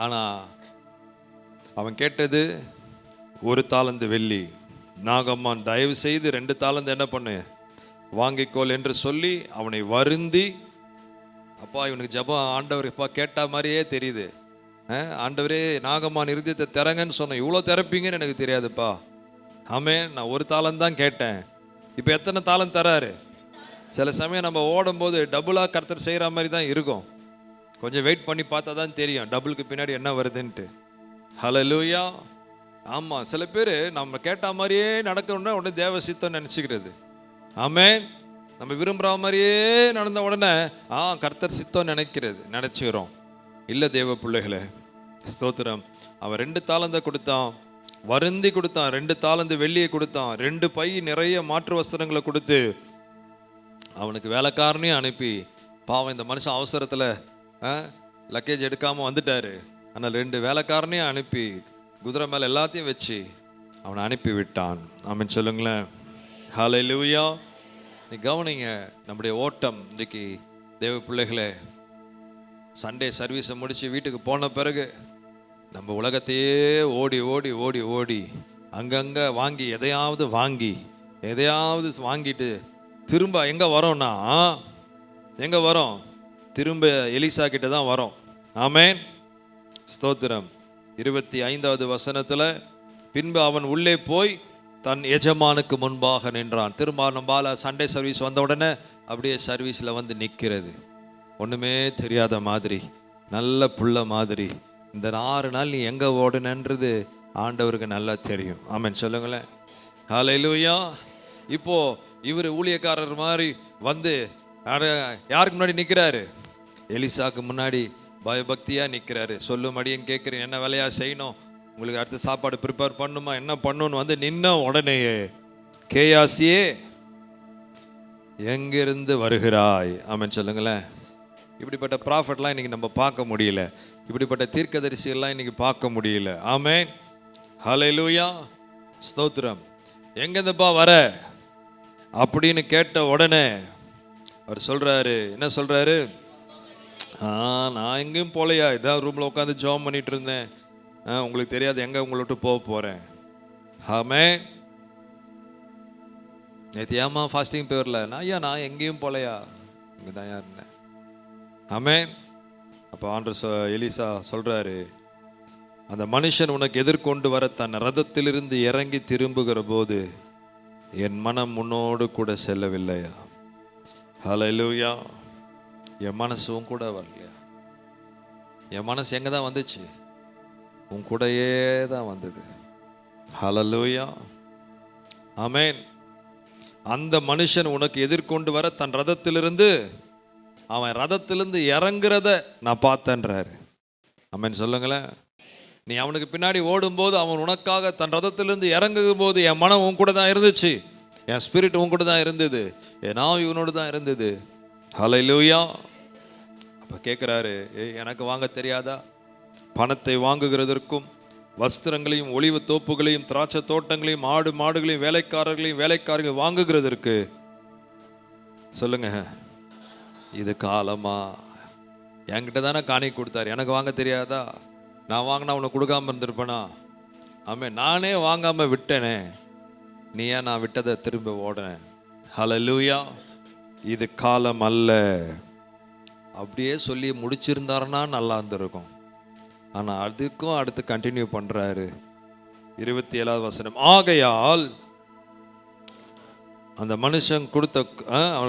ஆனா அவன் கேட்டது 1 தாலந்து வெள்ளி. நாகம்மான், தயவு செய்து 2 தாலந்து என்ன பண்ணு, வாங்கிக்கோள் என்று சொல்லி அவனை வருந்தி, அப்பா இவனுக்கு ஜபம் ஆண்டவர் இப்பா கேட்ட மாதிரியே தெரியுது. ஆண்டவரே நாகம்மான் இருதயத்தை திறங்கன்னு சொன்னேன், இவ்வளோ திறப்பீங்கன்னு எனக்கு தெரியாதுப்பா. ஆமென். நான் 1 தாளம் தான் கேட்டேன், இப்போ எத்தனை தாளம் தராரு? சில சமயம் நம்ம ஓடும்போது டபுளாக கர்த்தர் செய்கிற மாதிரி தான் இருக்கும். கொஞ்சம் வெயிட் பண்ணி பார்த்தா தான் தெரியும் டபுளுக்கு பின்னாடி என்ன வருதுன்ட்டு. ஹல்லேலூயா. ஆமாம், சில பேர் நம்ம கேட்ட மாதிரியே நடக்கணும்னா உடனே தேவ சித்தம் நினச்சிக்கிறது. ஆமென். நம்ம விரும்புகிற மாதிரியே நடந்த உடனே கர்த்தர் சித்தம் நினைச்சுக்கிறோம். இல்லை தேவ பிள்ளைகளே, ஸ்தோத்திரம். அவன் 2 தாளந்தை கொடுத்தான், வருந்தி கொடுத்தான். 2 தாளந்து வெள்ளியை கொடுத்தான். 2 பை நிறைய மாற்று வஸ்திரங்களை கொடுத்து அவனுக்கு வேலைக்காரனையும் அனுப்பி, பாவம் இந்த மனுஷன் அவசரத்தில் லக்கேஜ் எடுக்காமல் வந்துட்டாரு. ஆனால் 2 வேலைக்காரனையும் அனுப்பி குதிரை மேலே எல்லாத்தையும் வச்சு அவனை அனுப்பி விட்டான். ஆமென் சொல்லுங்களேன். ஹல்லேலூயா. நீ கவனிங்க, நம்முடைய ஓட்டம் இன்றைக்கி தேவ பிள்ளைகளே, சண்டே சர்வீஸை முடித்து வீட்டுக்கு போன பிறகு நம்ம உலகத்தையே ஓடி ஓடி ஓடி ஓடி அங்கங்கே வாங்கி எதையாவது வாங்கிட்டு திரும்ப எங்கே வரோம்னா, எங்கே வரோம்? திரும்ப எலிசா கிட்ட தான் வரோம். ஆமென். ஸ்தோத்திரம். 25வது வசனத்தில், பின்பு அவன் உள்ளே போய் தன் எஜமானுக்கு முன்பாக நின்றான். திரும்ப நம்மால சண்டே சர்வீஸ் வந்த உடனே அப்படியே சர்வீஸில் வந்து நிற்கிறது, ஒன்றுமே தெரியாத மாதிரி, நல்ல புள்ள மாதிரி. இந்த 6 நாள் நீ எங்கே ஓடுனன்றது ஆண்டவருக்கு நல்லா தெரியும். ஆமென் சொல்லுங்களேன். ஹல்லேலூயா. இப்போ இவர் ஊழியக்காரர் மாதிரி வந்து யாருக்கு முன்னாடி நிற்கிறாரு? எலிசாக்கு முன்னாடி பயபக்தியாக நிற்கிறாரு. சொல்லும் அடியேன் கேட்குறேன், என்ன வேலையா செய்யணும், உங்களுக்கு அடுத்த சாப்பாடு ப்ரிப்பேர் பண்ணுமா, என்ன பண்ணணும்னு வந்து நின்ன உடனேயே, கேயாசியே எங்கிருந்து வருகிறாய்? ஆமென் சொல்லுங்களேன். இப்படிப்பட்ட ப்ராஃபட்லாம் இன்னைக்கு நம்ம பார்க்க முடியல, இப்படிப்பட்ட தீர்க்கதரிசியெல்லாம் இன்னைக்கு பார்க்க முடியல. ஆமென். ஹல்லேலூயா. ஸ்தோத்திரம். எங்கேருந்துப்பா வர அப்படின்னு கேட்ட உடனே அவர் சொல்றாரு, என்ன சொல்றாரு? நான் எங்கேயும் போலையா, இதான் ரூம்ல உட்காந்து ஜாம் பண்ணிட்டு இருந்தேன். உங்களுக்கு தெரியாது எங்க உங்களை விட்டு போக போறேன். ஆமென். நேற்று ஏமா ஃபாஸ்டிங் போயிடல? நான் எங்கேயும் போலையா, இங்கே தான் இருந்தேன். ஆமென். அப்போ ஆண்டவர் எலிசா சொல்றாரு, அந்த மனுஷன் உனக்கு எதிர்கொண்டு வர தன் ரதத்திலிருந்து இறங்கி திரும்புகிற போது என் மனம் உன்னோடு கூட செல்லவில்லையா? ஹல்லேலூயா. என் மனசு உன் கூட வரலையா? என் மனசு எங்கே தான் வந்துச்சு? உன் கூடயே தான் வந்தது. ஹல்லேலூயா. ஆமென். அந்த மனுஷன் உனக்கு எதிர்கொண்டு வர தன் ரதத்திலிருந்து, அவன் ரதத்திலிருந்து இறங்குறத நான் பார்த்தேன்றாரு. ஆமென் சொல்லுங்களேன். நீ அவனுக்கு பின்னாடி ஓடும்போது அவன் உனக்காக தன் ரதத்திலிருந்து இறங்கும் போது என் மனம் உன் கூட தான் இருந்துச்சு, என் ஸ்பிரிட் உன் கூட தான் இருந்தது, என் ஆவி இவனோடு தான் இருந்தது. ஹல்லேலூயா. அப்போ கேட்குறாரு, எனக்கு வாங்க தெரியாதா? பணத்தை வாங்குகிறதற்கும் வஸ்திரங்களையும் ஒலிவ தோப்புகளையும் திராட்சை தோட்டங்களையும் ஆடு மாடுகளையும் வேலைக்காரர்களையும் வாங்குகிறதற்கு சொல்லுங்க, இது காலமா? என்கிட்ட தானே காணிக்கை கொடுத்தாரு, எனக்கு வாங்க தெரியாதா? நான் வாங்கினா உனக்கு கொடுக்காம இருந்திருப்பேனா? ஆமென். நானே வாங்காம விட்டேனே, நீ ஏன் நான் விட்டதை திரும்ப ஓடுனேன்? ஹல்லேலூயா. இது காலம் அல்ல. அப்படியே சொல்லி முடிச்சிருந்தாருன்னா நல்லா இருந்திருக்கும். ஆனா அதுக்கும் அடுத்து கண்டினியூ பண்றாரு. 27வது வசனம். ஆகையால் அந்த மனுஷன் கொடுத்த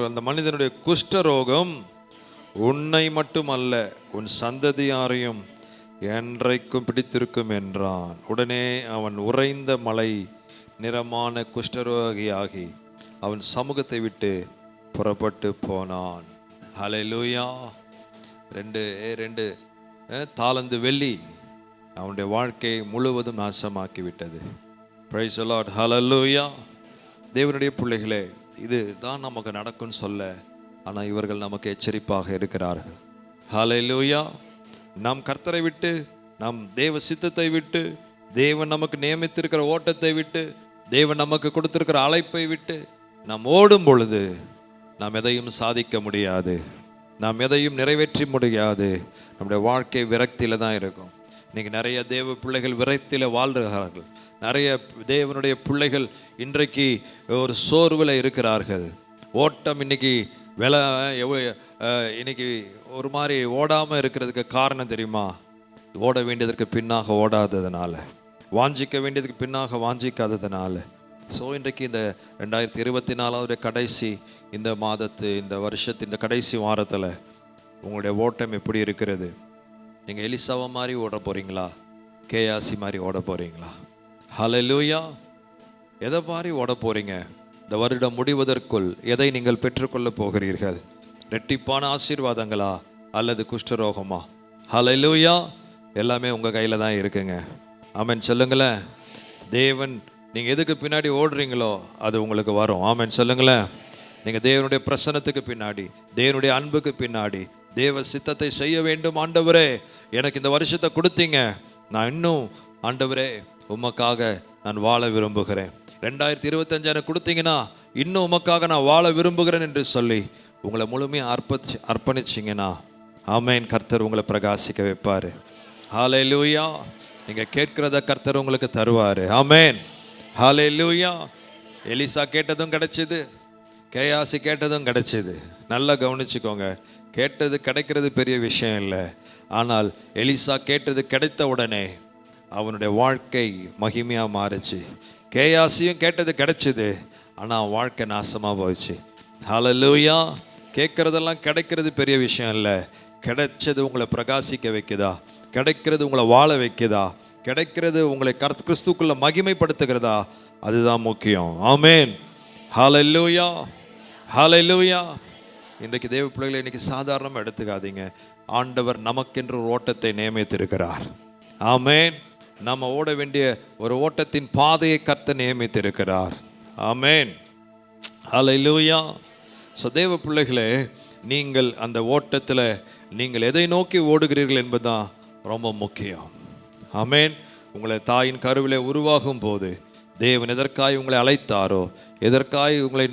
அந்த மனிதனுடைய குஷ்டரோகம் உன்னை மட்டுமல்ல உன் சந்ததியாரையும் என்றைக்கும் பிடித்திருக்கும் என்றான். உடனே அவன் உறைந்த மலை நிறமான குஷ்டரோகியாகி அவன் சமூகத்தை விட்டு புறப்பட்டு போனான். ஹல்லேலூயா. ரெண்டு தாலந்து வெள்ளி அவனுடைய வாழ்க்கையை முழுவதும் நாசமாக்கி விட்டது. Praise the Lord. ஹல்லேலூயா. தேவனுடைய பிள்ளைகளே, இது தான் நமக்கு நடக்கும்னு சொல்ல, ஆனால் இவர்கள் நமக்கு எச்சரிப்பாக இருக்கிறார்கள். ஹல்லேலூயா. நாம் கர்த்தரை விட்டு, நம் தேவ சித்தத்தை விட்டு, தேவன் நமக்கு நியமித்திருக்கிற ஓட்டத்தை விட்டு, தேவன் நமக்கு கொடுத்திருக்கிற அழைப்பை விட்டு நாம் ஓடும் பொழுது நாம் எதையும் சாதிக்க முடியாது, நாம் எதையும் நிறைவேற்றி முடியாது. நம்முடைய வாழ்க்கை விரக்தியில் தான் இருக்கும். இன்னைக்கு நிறைய தேவ பிள்ளைகள் விரக்தியில் வாழ்கிறார்கள். நிறைய தேவனுடைய பிள்ளைகள் இன்றைக்கு ஒரு சோர்வில் இருக்கிறார்கள். ஓட்டம் இன்னைக்கு இன்னைக்கு ஒரு மாதிரி ஓடாமல் இருக்கிறதுக்கு காரணம் தெரியுமா? ஓட வேண்டியதற்கு பின்னாக ஓடாததுனால, வாஞ்சிக்க வேண்டியதுக்கு பின்னாக வாஞ்சிக்காததுனால. ஸோ இன்றைக்கு இந்த 2024 கடைசி இந்த மாதத்து, இந்த வருஷத்து இந்த கடைசி வாரத்தில் உங்களுடைய ஓட்டம் எப்படி இருக்கிறது? நீங்கள் எலிசாவை மாதிரி ஓட போகிறீங்களா? கேயாசி மாதிரி ஓட போகிறீங்களா? ஹல்லேலூயா. எதை மாதிரி ஓட போகிறீங்க? இந்த வருடம் முடிவதற்குள் எதை நீங்கள் பெற்றுக்கொள்ள போகிறீர்கள்? ரெட்டிப்பான ஆசீர்வாதங்களா அல்லது குஷ்டரோகமா? ஹல்லேலூயா. எல்லாமே உங்கள் கையில் தான் இருக்குங்க. ஆமென் சொல்லுங்களேன். தேவன், நீங்கள் எதுக்கு பின்னாடி ஓடுறீங்களோ அது உங்களுக்கு வரும். ஆமென் சொல்லுங்களேன். நீங்கள் தேவனுடைய பிரசன்னத்துக்கு பின்னாடி, தேவனுடைய அன்புக்கு பின்னாடி, தேவ சித்தத்தை செய்ய வேண்டும். ஆண்டவரே எனக்கு இந்த வருஷத்தை கொடுத்தீங்க, நான் இன்னும் ஆண்டவரே உமக்காக நான் வாழ விரும்புகிறேன். 2025 எனக்கு கொடுத்தீங்கன்னா இன்னும் உமக்காக நான் வாழ விரும்புகிறேன் என்று சொல்லி உங்களை முழுமையாக அர்ப்பணிச்சிங்கன்னா ஆமென், கர்த்தர் உங்களை பிரகாசிக்க வைப்பார். ஹல்லேலூயா. நீங்கள் கேட்கிறத கர்த்தர் உங்களுக்கு தருவார். ஆமென். ஹல்லேலூயா. எலிசா கேட்டதும் கிடைச்சிது, கேயாசி கேட்டதும் கிடைச்சிது. நல்லா கவனிச்சுக்கோங்க. கேட்டது கிடைக்கிறது பெரிய விஷயம் இல்லை. ஆனால் எலிசா கேட்டது கிடைத்த உடனே அவனுடைய வாழ்க்கை மகிமையாக மாறுச்சு. கேயாசியும் கேட்டது கிடைச்சிது, ஆனால் வாழ்க்கை நாசமாக போயிடுச்சு. ஹல்லேலூயா. கேட்குறதெல்லாம் கிடைக்கிறது பெரிய விஷயம் இல்லை. கிடைச்சது உங்களை பிரகாசிக்க வைக்குதா? கிடைக்கிறது உங்களை வாழ வைக்குதா? கிடைக்கிறது உங்களை கிறிஸ்துக்குள்ள மகிமைப்படுத்துகிறதா? அதுதான் முக்கியம். ஆமென். ஹல்லேலூயா. ஹல்லேலூயா. இன்றைக்கு தேவ பிள்ளைகளை இன்னைக்கு சாதாரணமாக எடுத்துக்காதீங்க. ஆண்டவர் நமக்கென்று ஒரு ஓட்டத்தை நியமித்திருக்கிறார். ஆமென். நம்ம ஓட வேண்டிய ஒரு ஓட்டத்தின் பாதையை கர்த்தர் நியமித்திருக்கிறார். ஆமென். ஹல்லேலூயா. ஸோ தேவ பிள்ளைகளே, நீங்கள் அந்த ஓட்டத்தில் நீங்கள் எதை நோக்கி ஓடுகிறீர்கள் என்பதுதான் ரொம்ப முக்கியம். ஆமென். உங்களை தாயின் கருவிலே உருவாகும் போது தேவன் எதற்காய் உங்களை அழைத்தாரோ, எதற்காய் உங்களை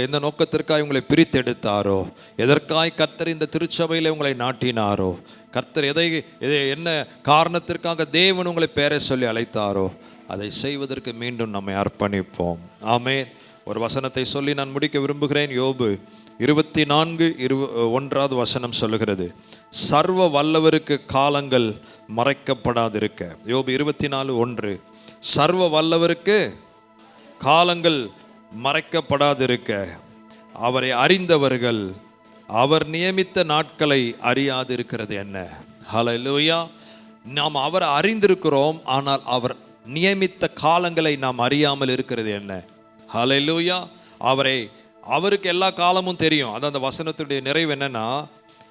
எந்த நோக்கத்திற்காய் உங்களை பிரித்தெடுத்தாரோ, எதற்காய் கர்த்தர் இந்த திருச்சபையில் உங்களை நாட்டினாரோ, கர்த்தர் என்ன காரணத்திற்காக தேவன் உங்களை பேரை சொல்லி அழைத்தாரோ, அதை செய்வதற்கு மீண்டும் நம்மை அர்ப்பணிப்போம். ஆமென். ஒரு வசனத்தை சொல்லி நான் முடிக்க விரும்புகிறேன். யோபு 24:1 வசனம் சொல்லுகிறது, சர்வ வல்லவருக்கு காலங்கள் மறைக்கப்படாதிருக்க. யோபு 24:1, சர்வ வல்லவருக்கு காலங்கள் மறைக்கப்படாதிருக்க, அவரை அறிந்தவர்கள் அவர் நியமித்த நாட்களை அறியாதிருக்கிறது என்ன? ஹல்லேலூயா. நாம் அவரை அறிந்திருக்கிறோம், ஆனால் அவர் நியமித்த காலங்களை நாம் அறியாமல் இருக்கிறது என்ன? ஹல்லேலூயா. அவருக்கு எல்லா காலமும் தெரியும். அதான் அந்த வசனத்துடைய நிறைவு என்னன்னா,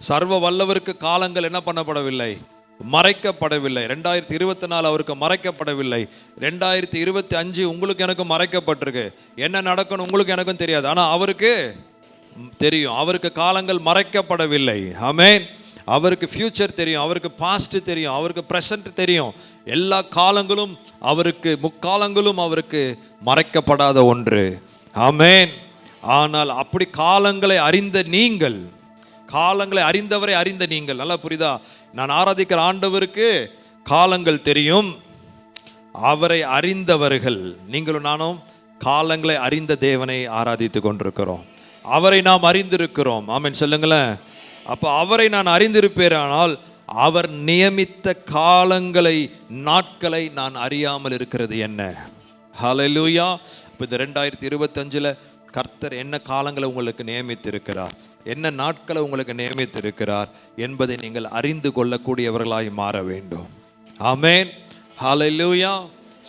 சர்வ வல்லவருக்கு காலங்கள் என்ன பண்ணப்படவில்லை? மறைக்கப்படவில்லை. 2024 அவருக்கு மறைக்கப்படவில்லை. 2025 உங்களுக்கு எனக்கு மறைக்கப்பட்டிருக்கு. என்ன நடக்கணும் உங்களுக்கு எனக்கும் தெரியாது, ஆனால் அவருக்கு தெரியும். அவருக்கு காலங்கள் மறைக்கப்படவில்லை. ஆமென். அவருக்கு ஃபியூச்சர் தெரியும், அவருக்கு பாஸ்ட் தெரியும், அவருக்கு பிரசன்ட் தெரியும். எல்லா காலங்களும் அவருக்கு, முக்காலங்களும் அவருக்கு மறைக்கப்படாத ஒன்று. ஆமென். ஆனால் அப்படி காலங்களை அறிந்த நீங்கள், காலங்களை அறிந்தவரை அறிந்த நீங்கள், நல்லா புரியுதா? நான் ஆராதிக்கிற ஆண்டவருக்கு காலங்கள் தெரியும். அவரை அறிந்தவர்கள், நீங்களும் நானும் காலங்களை அறிந்த தேவனை ஆராதித்து கொண்டிருக்கிறோம். அவரை நாம் அறிந்திருக்கிறோம். ஆமென் சொல்லுங்களேன். அப்போ அவரை நான் அறிந்திருப்பேனானால் அவர் நியமித்த காலங்களை, நாட்களை நான் அறியாமல் இருக்கிறது என்ன? ஹல்லேலூயா. இப்போ இந்த 2025 கர்த்தர் என்ன காலங்களை உங்களுக்கு நியமித்திருக்கிறார், என்ன நாட்களை உங்களுக்கு நியமித்திருக்கிறார் என்பதை நீங்கள் அறிந்து கொள்ளக்கூடியவர்களாய் மாற வேண்டும். ஆமென். ஹல்லேலூயா.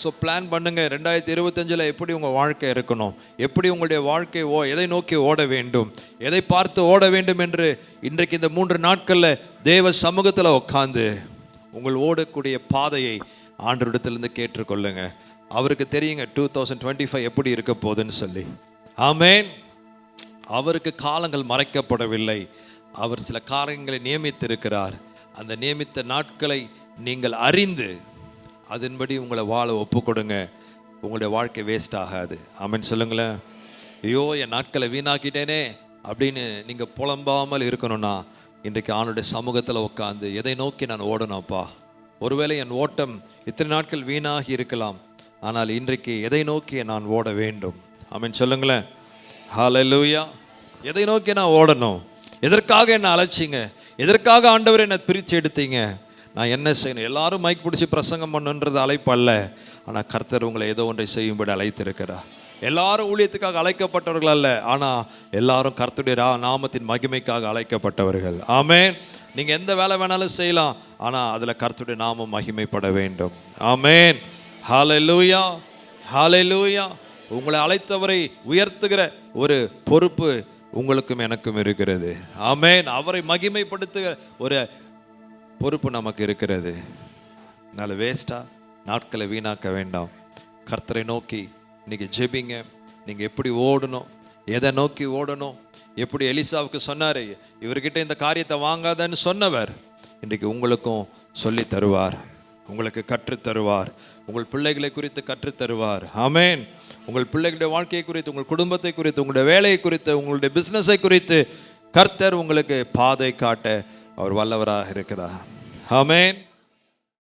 ஸோ பிளான் பண்ணுங்க. 2025 எப்படி உங்கள் வாழ்க்கை இருக்கணும், எப்படி உங்களுடைய வாழ்க்கை எதை நோக்கி ஓட வேண்டும், எதை பார்த்து ஓட வேண்டும் என்று இன்றைக்கு இந்த 3 நாட்களில் தேவ சமூகத்தில் உட்காந்து உங்கள் ஓடக்கூடிய பாதையை ஆண்டவரிடத்திலிருந்து கேட்டுக்கொள்ளுங்க. அவருக்கு தெரியுங்க 2025 எப்படி இருக்க போகுதுன்னு சொல்லி. ஆமென். அவருக்கு காலங்கள் மறைக்கப்படவில்லை. அவர் சில காரியங்களை நியமித்திருக்கிறார். அந்த நியமித்த நாட்களை நீங்கள் அறிந்து அதன்படி உங்களை வாழ ஒப்பு கொடுங்க. உங்களுடைய வாழ்க்கை வேஸ்ட் ஆகாது. ஆமென் சொல்லுங்களேன். ஐயோ என் நாட்களை வீணாக்கிட்டேனே அப்படின்னு நீங்கள் புலம்பாமல் இருக்கணும்னா இன்றைக்கு ஆண்டுடைய சமூகத்தில் உட்காந்து எதை நோக்கி நான் ஓடணும்ப்பா? ஒருவேளை என் ஓட்டம் இத்தனை நாட்கள் வீணாகி இருக்கலாம், ஆனால் இன்றைக்கு எதை நோக்கி நான் ஓட வேண்டும்? ஆமென் சொல்லுங்களேன். ஹல்லேலூயா. எதை நோக்கி நான் ஓடணும்? எதற்காக என்ன அழைச்சிங்க? எதற்காக ஆண்டவர் என்னை பிரித்து எடுத்தீங்க? நான் என்ன செய்யணும்? எல்லாரும் மைக் பிடிச்சி பிரசங்கம் பண்ணுன்றது அழைப்பு அல்ல. ஆனால் கர்த்தர் உங்களை ஏதோ ஒன்றை செய்யும்படி அழைத்திருக்கிறார். எல்லாரும் ஊழியத்துக்காக அழைக்கப்பட்டவர்கள் அல்ல, ஆனால் எல்லாரும் கர்த்தருடைய நாமத்தின் மகிமைக்காக அழைக்கப்பட்டவர்கள். ஆமென். நீங்கள் எந்த வேலை வேணாலும் செய்யலாம், ஆனால் அதில் கர்த்தருடைய நாமம் மகிமைப்பட வேண்டும். ஆமென். ஹல்லேலூயா. ஹல்லேலூயா. உங்களை அழைத்தவரை உயர்த்துகிற ஒரு பொறுப்பு உங்களுக்கும் எனக்கும் இருக்கிறது. ஆமென். அவரை மகிமைப்படுத்துகிற ஒரு பொறுப்பு நமக்கு இருக்கிறது. அதனால வேஸ்டா நாட்களை வீணாக்க வேண்டாம். கர்த்தரை நோக்கி இன்னைக்கு ஜெபிங்க. நீங்க எப்படி ஓடணும், எதை நோக்கி ஓடணும், எப்படி எலிசாவுக்கு சொன்னாரு, இவர்கிட்ட இந்த காரியத்தை வாங்காதன்னு சொன்னவர் இன்றைக்கு உங்களுக்கும் சொல்லி தருவார், உங்களுக்கு கற்றுத் தருவார், உங்கள் பிள்ளைகளை குறித்து கற்றுத் தருவார். ஆமென். உங்கள் பிள்ளைகளுடைய வாழ்க்கையை குறித்து, உங்கள் குடும்பத்தை குறித்து, உங்களுடைய வேலையை குறித்து, உங்களுடைய பிஸ்னஸை குறித்து கர்த்தர் உங்களுக்கு பாதை காட்ட அவர் வல்லவராக இருக்கிறார். ஆமென்.